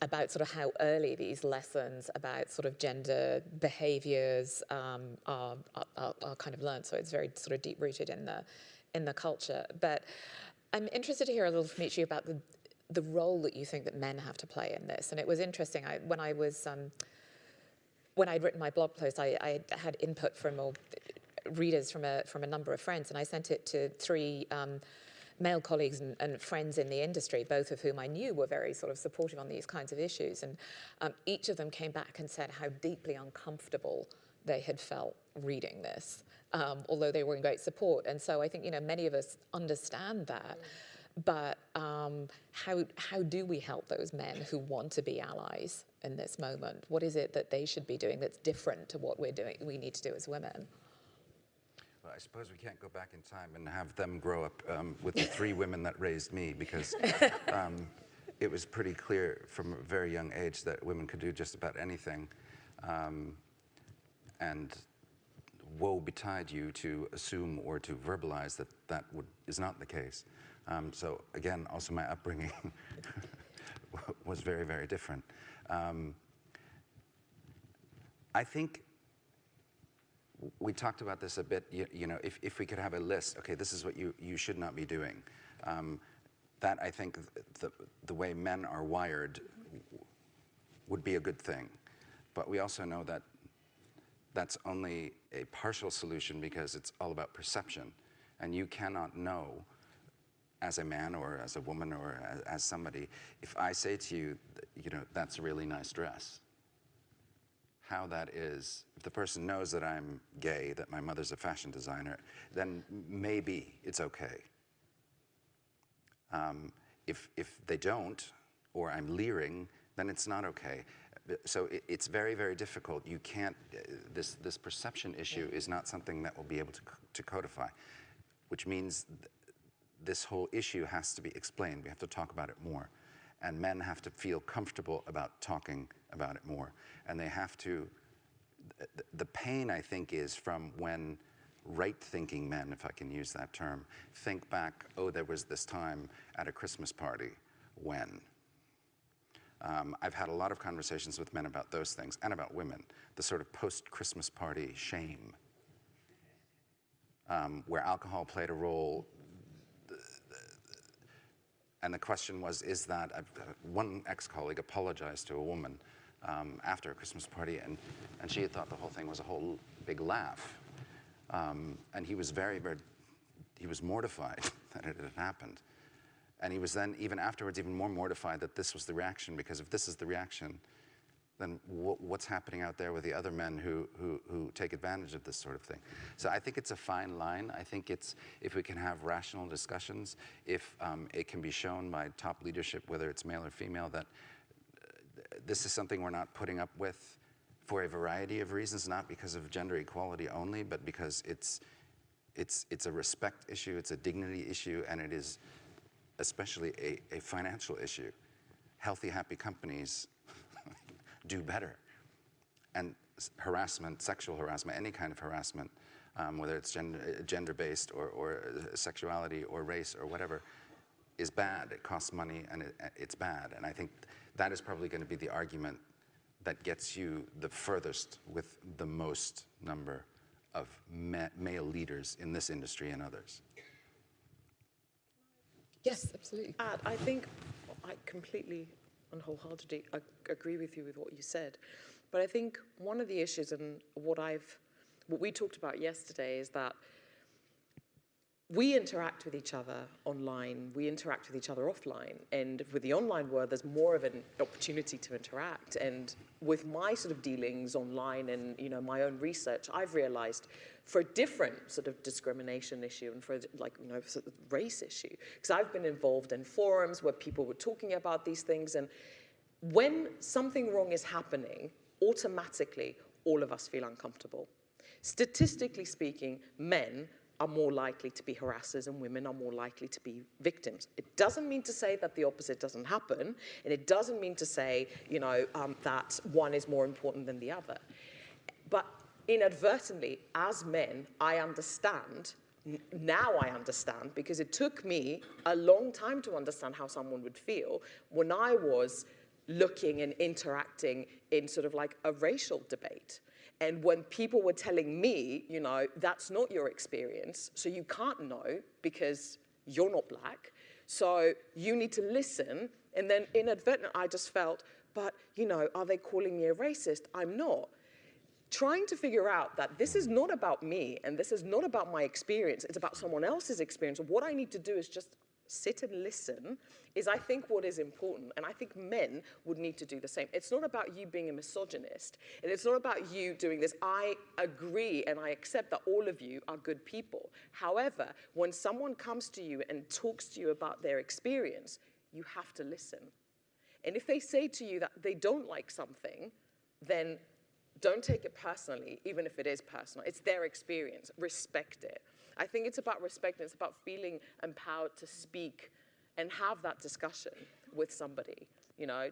about sort of how early these lessons about sort of gender behaviours are kind of learned. So it's very sort of deep rooted in the culture. But I'm interested to hear a little from each of you about the role that you think that men have to play in this. And it was interesting, when I'd written my blog post, I had input from readers from a number of friends, and I sent it to 3 male colleagues and friends in the industry, both of whom I knew were very sort of supportive on these kinds of issues. And each of them came back and said how deeply uncomfortable they had felt reading this, although they were in great support. And so I think, you know, many of us understand that. But how do we help those men who want to be allies in this moment? What is it that they should be doing that's different to what we need to do as women? Well, I suppose we can't go back in time and have them grow up with the 3 women that raised me, because it was pretty clear from a very young age that women could do just about anything. And woe betide you to assume or to verbalize that is not the case. So again, also my upbringing was very, very different. I think we talked about this a bit, you know, if we could have a list, okay, this is what you should not be doing. That, I think, the way men are wired would be a good thing. But we also know that that's only a partial solution, because it's all about perception. And you cannot know, as a man or as a woman or as somebody, if I say to you, you know, that's a really nice dress, how that is, if the person knows that I'm gay, that my mother's a fashion designer, then maybe it's okay. If they don't, or I'm leering, then it's not okay. So it's very, very difficult. You can't, this perception issue is not something that will be able to codify, which means this whole issue has to be explained. We have to talk about it more. And men have to feel comfortable about talking about it more. And they have to, the pain, I think, is from when right-thinking men, if I can use that term, think back, oh, there was this time at a Christmas party when. I've had a lot of conversations with men about those things, and about women, the sort of post-Christmas party shame, where alcohol played a role. And the question was, is that, one ex-colleague apologized to a woman after a Christmas party, and she had thought the whole thing was a whole big laugh. And he was he was mortified that it had happened. And he was then, even afterwards, even more mortified that this was the reaction, because if this is the reaction, then what's happening out there with the other men who take advantage of this sort of thing? So I think it's a fine line. I think it's, if we can have rational discussions, if it can be shown by top leadership, whether it's male or female, that this is something we're not putting up with for a variety of reasons, not because of gender equality only, but because it's a respect issue, it's a dignity issue, and it is especially a financial issue. Healthy, happy companies do better. And harassment, sexual harassment, any kind of harassment, whether it's gender-based or sexuality or race or whatever, is bad. It costs money and it's bad. And I think that is probably going to be the argument that gets you the furthest with the most number of male leaders in this industry and others? Yes, absolutely. I think I completely and wholeheartedly agree with you with what you said. But I think one of the issues, and what we talked about yesterday, is that we interact with each other online, we interact with each other offline, and with the online world, there's more of an opportunity to interact. And with my sort of dealings online and, you know, my own research, I've realized for a different sort of discrimination issue and for, like, you know, sort of race issue, because I've been involved in forums where people were talking about these things, and when something wrong is happening, automatically all of us feel uncomfortable. Statistically speaking, men are more likely to be harassers and women are more likely to be victims. It doesn't mean to say that the opposite doesn't happen, and it doesn't mean to say, you know, that one is more important than the other. But inadvertently, as men, I understand, now I understand, because it took me a long time to understand how someone would feel when I was looking and interacting in sort of like a racial debate. And when people were telling me, you know, that's not your experience, so you can't know because you're not black, so you need to listen. And then inadvertently, I just felt, but, you know, are they calling me a racist? I'm not. Trying to figure out that this is not about me and this is not about my experience, it's about someone else's experience. What I need to do is just sit and listen is, I think, what is important. And I think men would need to do the same. It's not about you being a misogynist, and it's not about you doing this. I agree and I accept that all of you are good people. However, when someone comes to you and talks to you about their experience, you have to listen. And if they say to you that they don't like something, then don't take it personally, even if it is personal. It's their experience. Respect it. I think it's about respect, and it's about feeling empowered to speak and have that discussion with somebody, you know,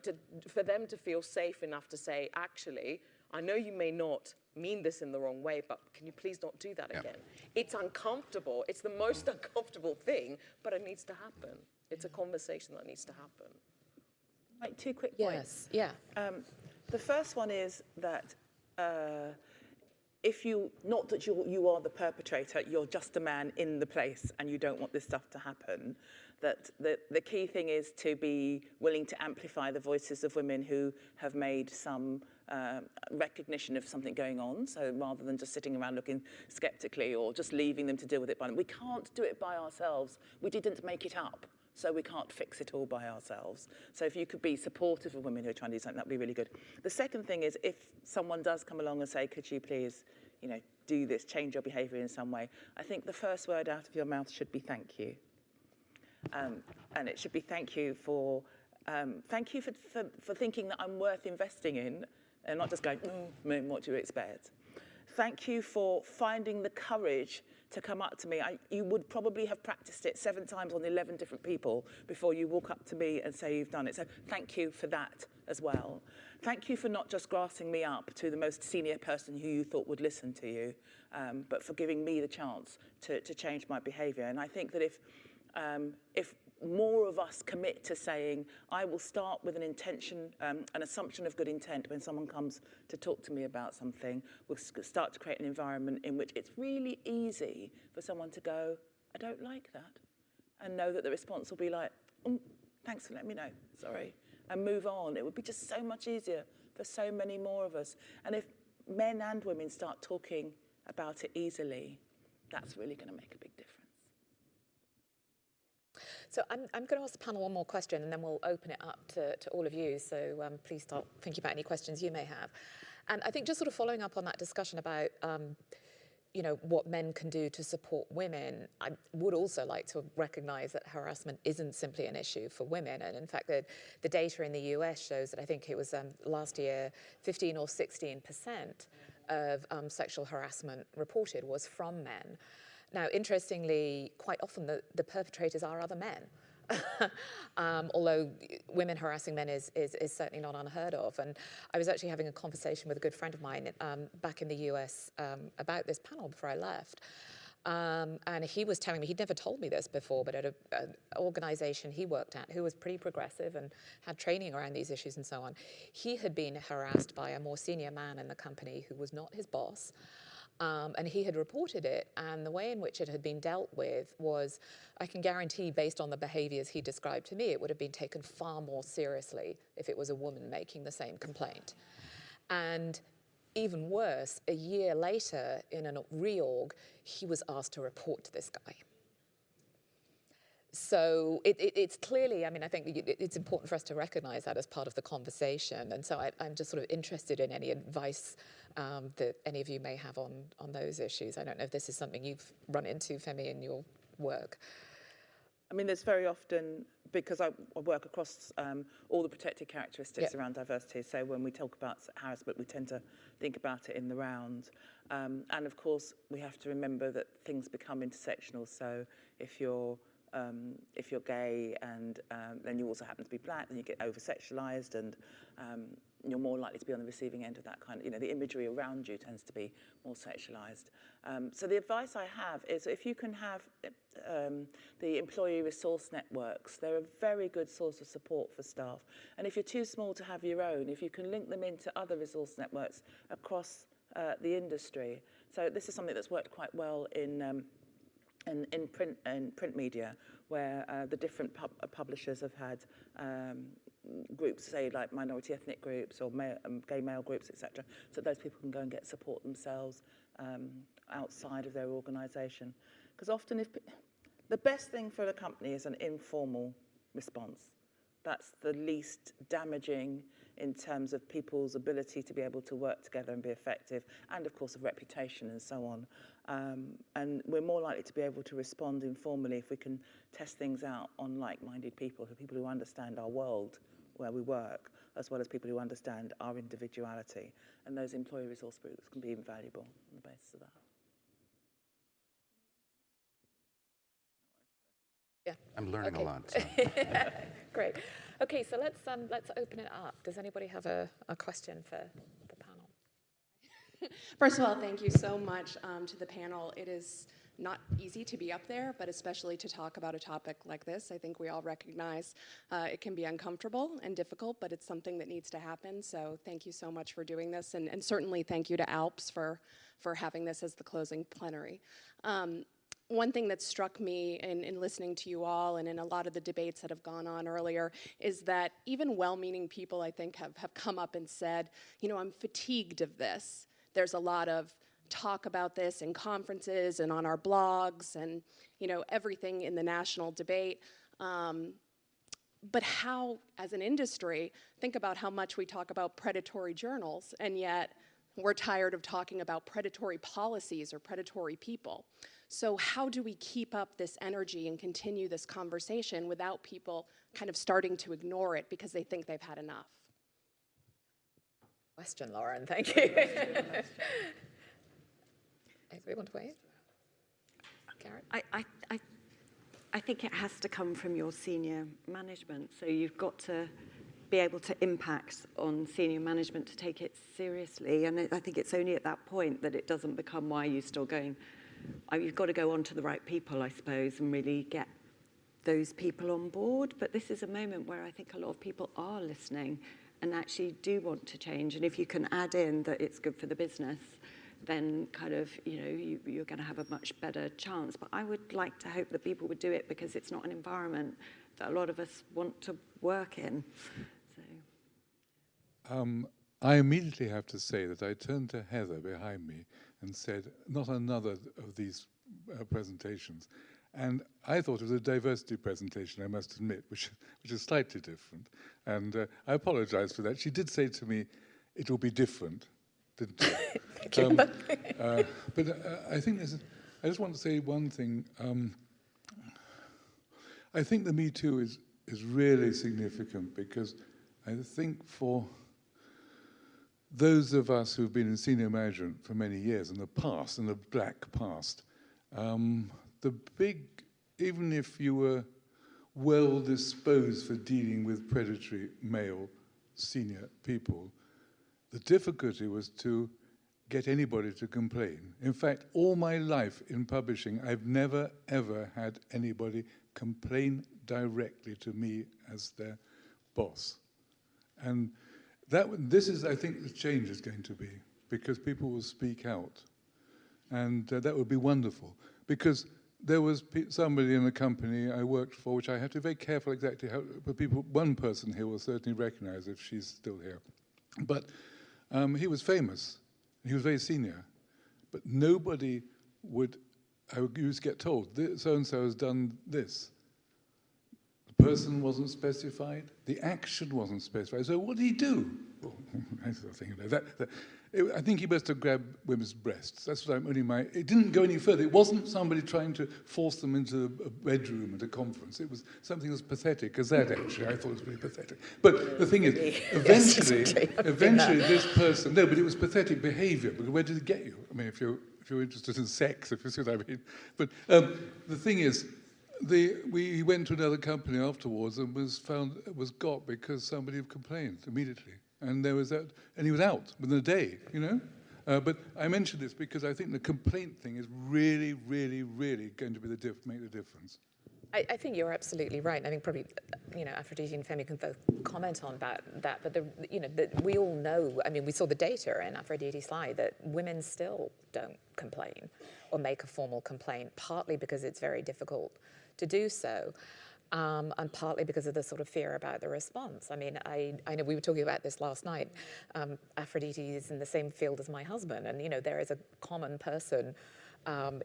for them to feel safe enough to say, actually, I know you may not mean this in the wrong way, but can you please not do that again? It's uncomfortable. It's the most uncomfortable thing, but it needs to happen. It's a conversation that needs to happen. Like 2 quick points. Yes, yeah. The first one is that if you, not that you are the perpetrator, you're just a man in the place and you don't want this stuff to happen, that the key thing is to be willing to amplify the voices of women who have made some recognition of something going on. So rather than just sitting around looking skeptically or just leaving them to deal with it by them, we can't do it by ourselves. We didn't make it up. So we can't fix it all by ourselves. So if you could be supportive of women who are trying to do something, that'd be really good. The second thing is, if someone does come along and say, could you please, you know, do this, change your behaviour in some way, I think the first word out of your mouth should be thank you. And it should be thank you for thinking that I'm worth investing in, and not just going, what do you expect? Thank you for finding the courage to come up to me. You would probably have practiced it 7 times on 11 different people before you walk up to me and say you've done it. So thank you for that as well. Thank you for not just grassing me up to the most senior person who you thought would listen to you, but for giving me the chance to change my behaviour. And I think that if more of us commit to saying, I will start with an intention, an assumption of good intent when someone comes to talk to me about something, we'll start to create an environment in which it's really easy for someone to go, I don't like that, and know that the response will be like, thanks for letting me know, sorry, and move on. It would be just so much easier for so many more of us. And if men and women start talking about it easily, that's really going to make a big difference. So I'm going to ask the panel one more question, and then we'll open it up to all of you. So please start thinking about any questions you may have. And I think just sort of following up on that discussion about, you know, what men can do to support women, I would also like to recognise that harassment isn't simply an issue for women. And in fact, the data in the US shows that I think it was last year 15 or 16% of sexual harassment reported was from men. Now, interestingly, quite often the perpetrators are other men, although women harassing men is certainly not unheard of. And I was actually having a conversation with a good friend of mine back in the US about this panel before I left. And he was telling me, he'd never told me this before, but at an organisation he worked at, who was pretty progressive and had training around these issues and so on, he had been harassed by a more senior man in the company who was not his boss. And he had reported it, and the way in which it had been dealt with was, I can guarantee, based on the behaviours he described to me, it would have been taken far more seriously if it was a woman making the same complaint. And even worse, a year later, in a reorg, he was asked to report to this guy. So it's clearly, I mean, I think it's important for us to recognise that as part of the conversation. And so I'm just sort of interested in any advice that any of you may have on those issues. I don't know if this is something you've run into, Femi, in your work. I mean, there's very often, because I work across all the protected characteristics around diversity, so when we talk about harassment, we tend to think about it in the round. And of course, we have to remember that things become intersectional. So if you're gay and then you also happen to be black, then you get over-sexualized, and you're more likely to be on the receiving end of that kind of, the imagery around you tends to be more sexualized. So the advice I have is, if you can have the employee resource networks, they're a very good source of support for staff. And if you're too small to have your own, if you can link them into other resource networks across the industry. So this is something that's worked quite well in print media, where the different publishers have had groups, say like minority ethnic groups or gay male groups, etc., so those people can go and get support themselves outside of their organisation. Because often, the best thing for a company is an informal response. That's the least damaging in terms of people's ability to be able to work together and be effective, and of course of reputation and so on. And we're more likely to be able to respond informally if we can test things out on like-minded people who understand our world where we work, as well as people who understand our individuality. And those employee resource groups can be invaluable on the basis of that. Yeah. I'm learning a lot. So. Great. Okay, so let's open it up. Does anybody have a question for the panel? First of all, thank you so much to the panel. It is not easy to be up there, but especially to talk about a topic like this. I think we all recognize it can be uncomfortable and difficult, but it's something that needs to happen. So thank you so much for doing this, and certainly thank you to ALPS for having this as the closing plenary. One thing that struck me in listening to you all and in a lot of the debates that have gone on earlier is that even well-meaning people, I think, have come up and said, I'm fatigued of this. There's a lot of talk about this in conferences and on our blogs and, everything in the national debate. But how, as an industry, think about how much we talk about predatory journals, and yet we're tired of talking about predatory policies or predatory people. So how do we keep up this energy and continue this conversation without people kind of starting to ignore it because they think they've had enough? Question, Lauren. Thank you. Anybody want to weigh in? Karen? I think it has to come from your senior management. So you've got to be able to impact on senior management to take it seriously. And I think it's only at that point that it doesn't become, why are you still going? You've got to go on to the right people, I suppose, and really get those people on board. But this is a moment where I think a lot of people are listening and actually do want to change. And if you can add in that it's good for the business, then kind of, you're going to have a much better chance. But I would like to hope that people would do it because it's not an environment that a lot of us want to work in. So. I immediately have to say that I turned to Heather behind me and said, not another of these presentations. And I thought it was a diversity presentation, I must admit, which is slightly different. And I apologize for that. She did say to me, it will be different, didn't she? But I think I just want to say one thing. I think the Me Too is really significant because I think for those of us who've been in senior management for many years in the past, in the black past, even if you were well disposed for dealing with predatory male senior people, the difficulty was to get anybody to complain. In fact, all my life in publishing, I've never, ever had anybody complain directly to me as their boss. And this is, I think, the change is going to be, because people will speak out. And that would be wonderful, because there was somebody in the company I worked for, which I had to be very careful exactly how, but one person here will certainly recognize if she's still here. But he was famous, he was very senior, but nobody would, I used to get told, so-and-so has done this. The person wasn't specified, the action wasn't specified, so what did he do? Well, I sort of think about that. I think he must have grabbed women's breasts. That's what it didn't go any further. It wasn't somebody trying to force them into a bedroom at a conference. It was something as pathetic as that, actually. I thought it was pretty pathetic. But the thing is, eventually this person, no, but it was pathetic behavior, because where did it get you? I mean, if you're interested in sex, if you see what I mean. But the thing is, he went to another company afterwards and was got because somebody had complained immediately. And there was that, and he was out within a day, you know? But I mention this because I think the complaint thing is really, really, really going to be make the difference. I think you're absolutely right. I think probably, you know, Afroditi and Femi can both comment on that. But we all know. I mean, we saw the data in Afroditi's slide that women still don't complain or make a formal complaint, partly because it's very difficult to do so. And partly because of the sort of fear about the response. I mean, I know we were talking about this last night. Afroditi is in the same field as my husband, and, you know, there is a common person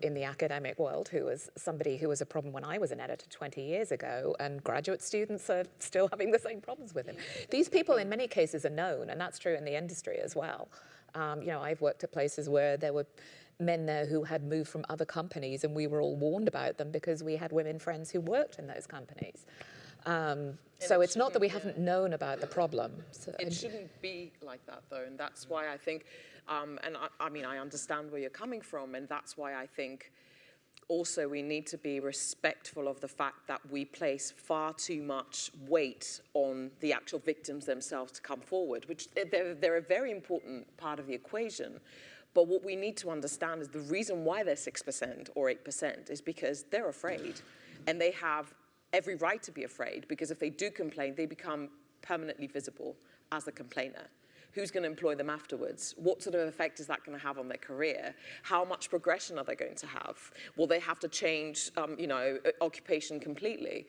in the academic world who was somebody who was a problem when I was an editor 20 years ago, and graduate students are still having the same problems with him. These people in many cases are known, and that's true in the industry as well. You know, I've worked at places where there were men there who had moved from other companies, and we were all warned about them because we had women friends who worked in those companies. So it's not that we haven't known about the problem. So, it shouldn't be like that, though, and that's why I think, I mean, I understand where you're coming from, and that's why I think also we need to be respectful of the fact that we place far too much weight on the actual victims themselves to come forward, which they're a very important part of the equation. But what we need to understand is the reason why they're 6% or 8% is because they're afraid. And they have every right to be afraid, because if they do complain, they become permanently visible as a complainer. Who's going to employ them afterwards? What sort of effect is that going to have on their career? How much progression are they going to have? Will they have to change, you know, occupation completely?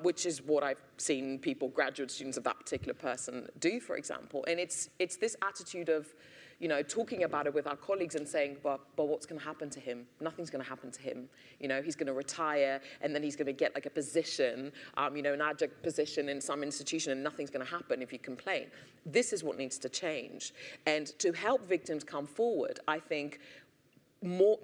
Which is what I've seen people, graduate students of that particular person do, for example. And it's this attitude of, you know, talking about it with our colleagues and saying, but what's going to happen to him? Nothing's going to happen to him. You know, he's going to retire, and then he's going to get like a position, you know, an adjunct position in some institution, and nothing's going to happen if you complain. This is what needs to change. And to help victims come forward, I think more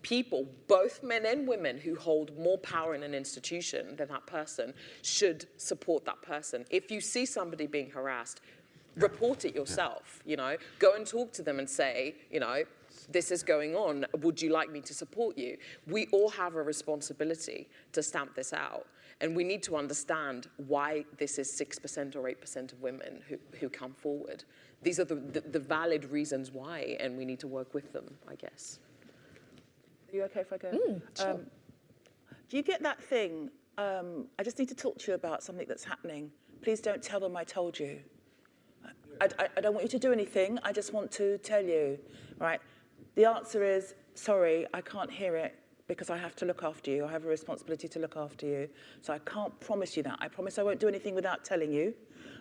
people, both men and women, who hold more power in an institution than that person should support that person. If you see somebody being harassed, report it yourself, you know, go and talk to them and say, you know, this is going on, would you like me to support you? We all have a responsibility to stamp this out, and we need to understand why this is 6% or 8% of women who come forward. These are the valid reasons why, and we need to work with them, I guess. Are you okay if I go? Sure. Do you get that thing, I just need to talk to you about something that's happening. Please don't tell them I told you. I don't want you to do anything. I just want to tell you, right? The answer is, sorry, I can't hear it because I have to look after you. I have a responsibility to look after you. So I can't promise you that. I promise I won't do anything without telling you.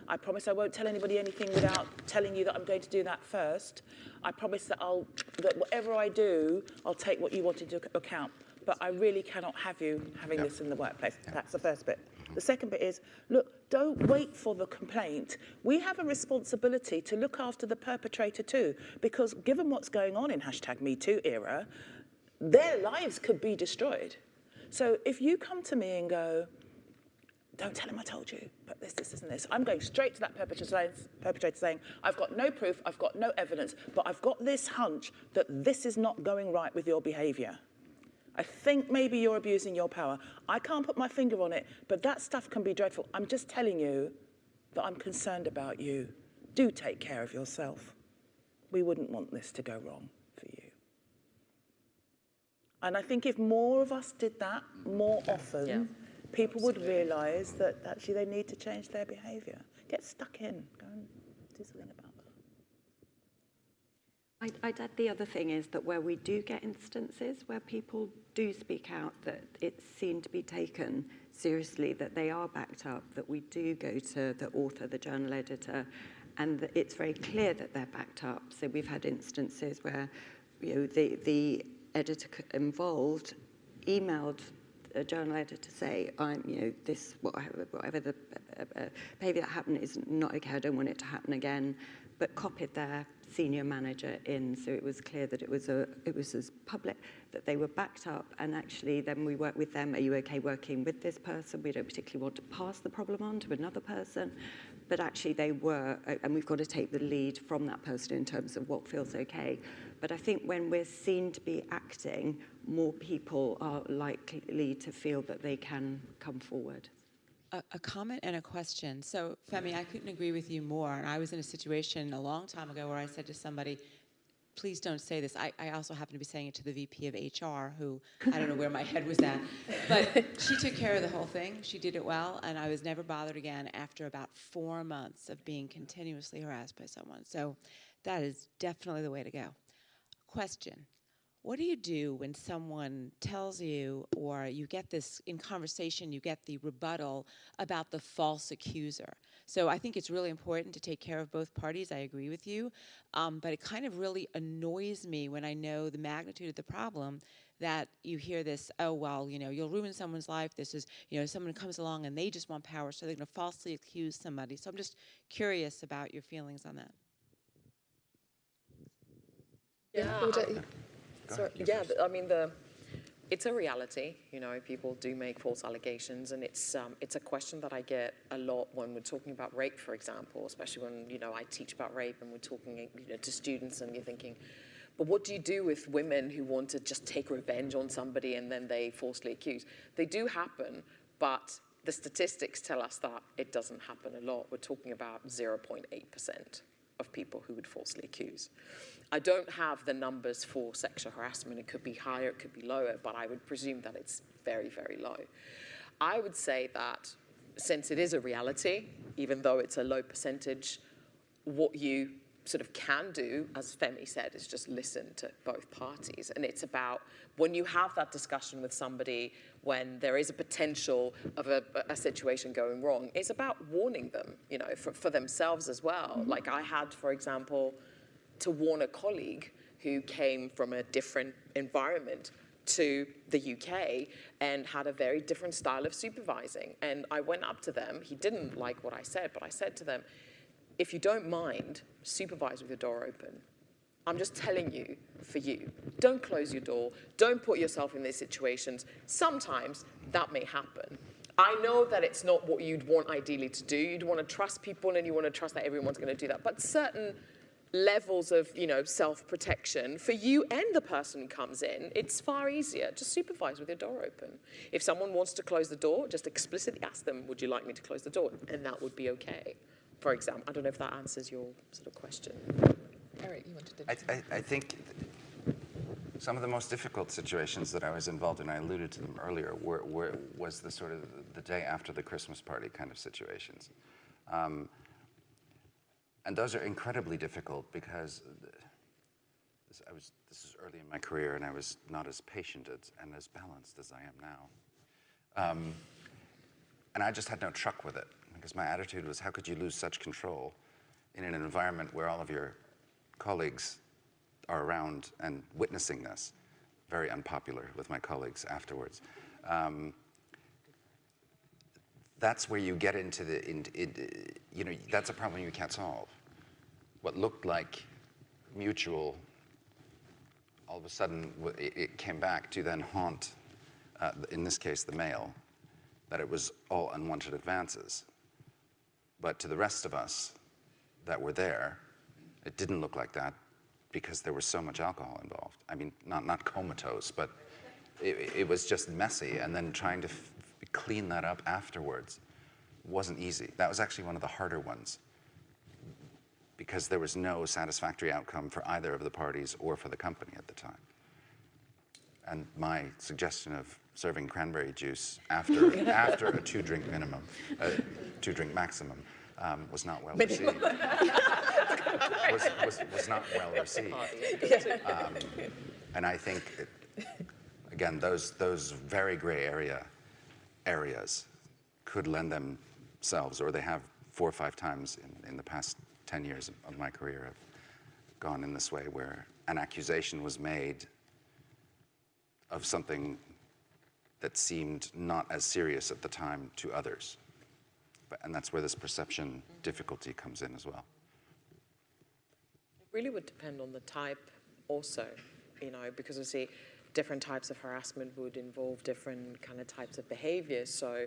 I promise I won't tell anybody anything without telling you that I'm going to do that first. I promise that that whatever I do, I'll take what you want into account. But I really cannot have you having this in the workplace. That's the first bit. The second bit is, look, don't wait for the complaint. We have a responsibility to look after the perpetrator too, because given what's going on in #MeToo era, their lives could be destroyed. So if you come to me and go, don't tell him I told you, but this, and this, I'm going straight to that perpetrator saying, I've got no proof, I've got no evidence, but I've got this hunch that this is not going right with your behaviour. I think maybe you're abusing your power. I can't put my finger on it, but that stuff can be dreadful. I'm just telling you that I'm concerned about you. Do take care of yourself. We wouldn't want this to go wrong for you. And I think if more of us did that more often, people would realise that actually they need to change their behaviour. Get stuck in. Go and do something about that. I'd add the other thing is that where we do get instances where people do speak out, that it's seen to be taken seriously, that they are backed up, that we do go to the author, the journal editor, and that it's very clear that they're backed up. So we've had instances where, you know, the editor involved emailed a journal editor to say, you know, this, whatever the behaviour that happened is not okay, I don't want it to happen again, but copied their senior manager in, so it was clear that it was as public, that they were backed up, and actually then we worked with them, are you okay working with this person? We don't particularly want to pass the problem on to another person, but actually they were, and we've got to take the lead from that person in terms of what feels okay. But I think when we're seen to be acting, more people are likely to feel that they can come forward. A comment and a question. So, Femi, I couldn't agree with you more. And I was in a situation a long time ago where I said to somebody, please don't say this. I also happened to be saying it to the VP of HR, who, I don't know where my head was at. But she took care of the whole thing. She did it well. And I was never bothered again after about 4 months of being continuously harassed by someone. So that is definitely the way to go. Question. What do you do when someone tells you, or you get this in conversation, you get the rebuttal about the false accuser? So I think it's really important to take care of both parties. I agree with you. But it kind of really annoys me when I know the magnitude of the problem that you hear this, oh, well, you know, you'll ruin someone's life. This is, you know, someone comes along and they just want power, so they're going to falsely accuse somebody. So I'm just curious about your feelings on that. I mean, it's a reality, you know, people do make false allegations, and it's a question that I get a lot when we're talking about rape, for example, especially when, you know, I teach about rape and we're talking, you know, to students, and you're thinking, but what do you do with women who want to just take revenge on somebody and then they falsely accuse? They do happen, but the statistics tell us that it doesn't happen a lot. We're talking about 0.8% of people who would falsely accuse. I don't have the numbers for sexual harassment. It could be higher, it could be lower, but I would presume that it's very, very low. I would say that since it is a reality, even though it's a low percentage, what you sort of can do, as Femi said, is just listen to both parties. And it's about when you have that discussion with somebody, when there is a potential of a situation going wrong, it's about warning them, you know, for themselves as well. Mm-hmm. Like I had, for example, to warn a colleague who came from a different environment to the UK and had a very different style of supervising. And I went up to them. He didn't like what I said, but I said to them, if you don't mind, supervise with your door open. I'm just telling you, for you, don't close your door. Don't put yourself in these situations. Sometimes that may happen. I know that it's not what you'd want ideally to do. You'd want to trust people and you want to trust that everyone's going to do that. But certain levels of, you know, self-protection for you and the person who comes in, it's far easier. Just supervise with your door open. If someone wants to close the door, just explicitly ask them, would you like me to close the door? And that would be okay. For example, I don't know if that answers your sort of question. Eric, you wanted to... I think some of the most difficult situations that I was involved in, I alluded to them earlier, was the sort of the day after the Christmas party kind of situations. And those are incredibly difficult because this is early in my career and I was not as patient and as balanced as I am now. And I just had no truck with it because my attitude was, how could you lose such control in an environment where all of your colleagues are around and witnessing this? Very unpopular with my colleagues afterwards. That's where you get into you know, that's a problem you can't solve. What looked like mutual, all of a sudden it came back to then haunt, in this case, the male, that it was all unwanted advances. But to the rest of us that were there, it didn't look like that because there was so much alcohol involved. I mean, not comatose, but it was just messy, and then trying to clean that up afterwards wasn't easy. That was actually one of the harder ones because there was no satisfactory outcome for either of the parties or for the company at the time. And my suggestion of serving cranberry juice after a 2-drink minimum, 2-drink maximum, was not well received. was not well received. And I think, again, those very gray areas could lend themselves, or they have 4 or 5 times in the past 10 years of my career have gone in this way, where an accusation was made of something that seemed not as serious at the time to others. And that's where this perception difficulty comes in as well. It really would depend on the type also, you know, because obviously different types of harassment would involve different kind of types of behaviors. So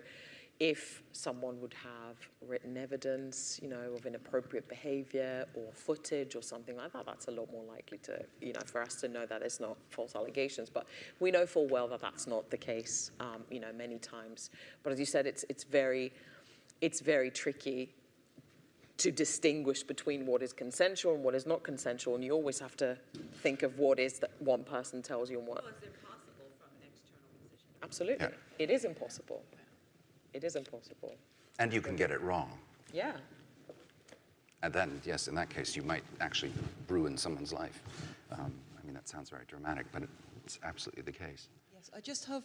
if someone would have written evidence, you know, of inappropriate behavior or footage or something like that, that's a lot more likely to, you know, for us to know that it's not false allegations. But we know full well that that's not the case, you know, many times. But as you said, it's very tricky to distinguish between what is consensual and what is not consensual, and you always have to think of what is that one person tells you and what. Well, it's impossible from an external position. Absolutely, yeah. It is impossible. It is impossible. And you can get it wrong. Yeah. And then, yes, in that case, you might actually ruin someone's life. I mean, that sounds very dramatic, but it's absolutely the case. Yes, I just have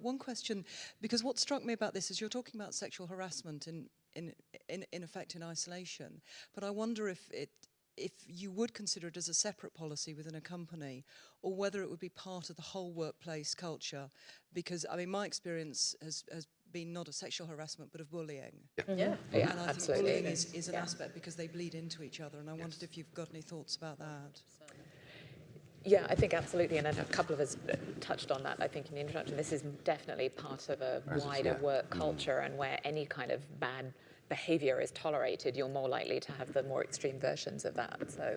one question, because what struck me about this is you're talking about sexual harassment in effect in isolation, but I wonder if you would consider it as a separate policy within a company, or whether it would be part of the whole workplace culture, because, I mean, my experience has been not of sexual harassment, but of bullying. Yeah, yeah, and I absolutely. think bullying is an aspect because they bleed into each other, and I wondered if you've got any thoughts about that. Yeah, I think absolutely, and a couple of us touched on that, I think, in the introduction. This is definitely part of a wider work culture, and where any kind of bad behaviour is tolerated, you're more likely to have the more extreme versions of that. So,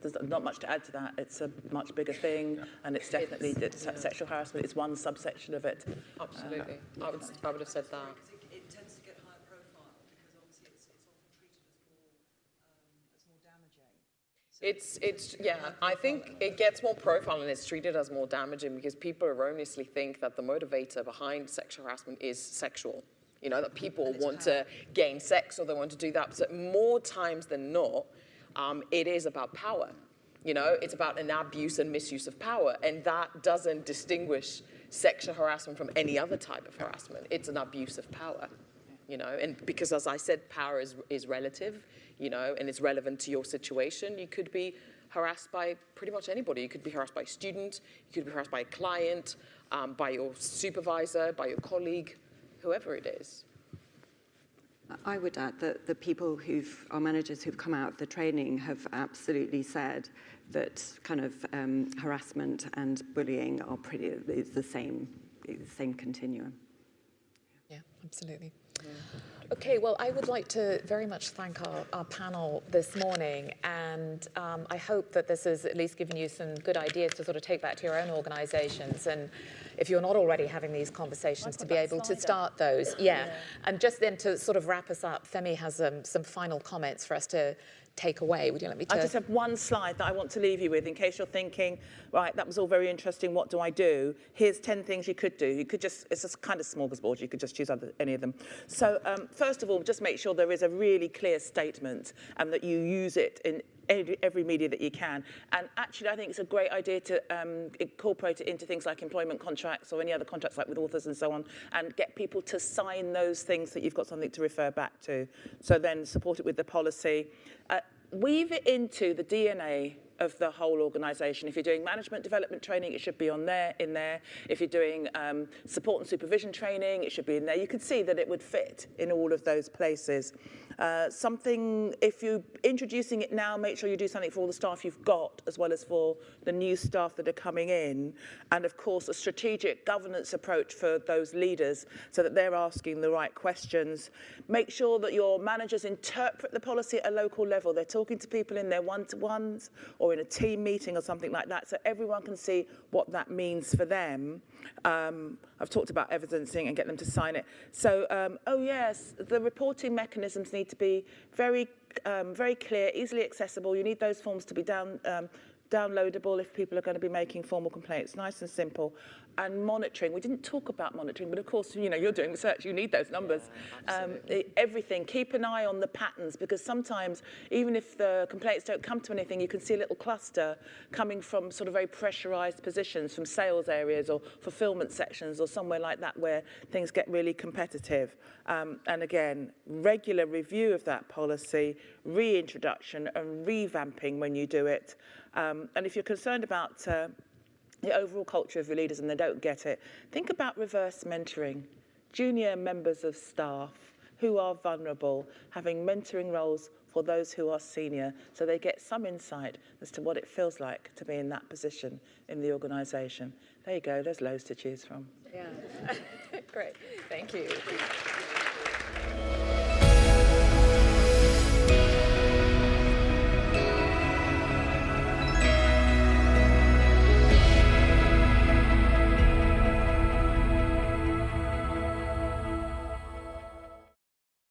there's not much to add to that. It's a much bigger thing, and it's definitely sexual harassment. It's one subsection of it. Absolutely, I would have said that. It tends to get higher profile because obviously it's often treated as more damaging. Yeah, I think it gets more profile and it's treated as more damaging because people erroneously think that the motivator behind sexual harassment is sexual. You know, that people want to gain sex or they want to do that. So more times than not, it is about power. You know, it's about an abuse and misuse of power. And that doesn't distinguish sexual harassment from any other type of harassment. It's an abuse of power, you know. And because, as I said, power is relative, you know, and it's relevant to your situation. You could be harassed by pretty much anybody. You could be harassed by a student. You could be harassed by a client, by your supervisor, by your colleague, whoever it is. I would add that the people our managers who've come out of the training have absolutely said that kind of harassment and bullying are it's the same continuum. Yeah, absolutely. Okay, well, I would like to very much thank our panel this morning, and I hope that this has at least given you some good ideas to sort of take back to your own organisations, and if you're not already having these conversations, to be able to start those. Yeah, and just then to sort of wrap us up, Femi has some final comments for us to take away. Would you like me to? I just have one slide that I want to leave you with in case you're thinking, right, that was all very interesting, what do I do? Here's 10 things you could do. You could just, it's a kind of smorgasbord, you could just choose any of them. So first of all, just make sure there is a really clear statement and that you use it in every media that you can. And actually, I think it's a great idea to incorporate it into things like employment contracts or any other contracts like with authors and so on, and get people to sign those things that you've got something to refer back to. So then support it with the policy. Weave it into the DNA of the whole organisation. If you're doing management development training, it should be in there. If you're doing support and supervision training, it should be in there. You can see that it would fit in all of those places. If you're introducing it now, make sure you do something for all the staff you've got, as well as for the new staff that are coming in. And of course, a strategic governance approach for those leaders so that they're asking the right questions. Make sure that your managers interpret the policy at a local level. They're talking to people in their one-to-ones or in a team meeting or something like that, so everyone can see what that means for them. I've talked about evidencing and get them to sign it. So, oh yes, the reporting mechanisms need to be very clear, easily accessible. You need those forms to be downloadable if people are going to be making formal complaints. Nice and simple. and monitoring. We didn't talk about monitoring, but of course, you know, you're doing research, you need those numbers. Everything, keep an eye on the patterns, because sometimes, even if the complaints don't come to anything, you can see a little cluster coming from sort of very pressurized positions, from sales areas or fulfillment sections or somewhere like that where things get really competitive. And again, regular review of that policy, reintroduction and revamping when you do it. And if you're concerned about the overall culture of your leaders and they don't get it, think about reverse mentoring. Junior members of staff who are vulnerable, having mentoring roles for those who are senior, so they get some insight as to what it feels like to be in that position in the organisation. There you go, there's loads to choose from. Yeah, great, thank you.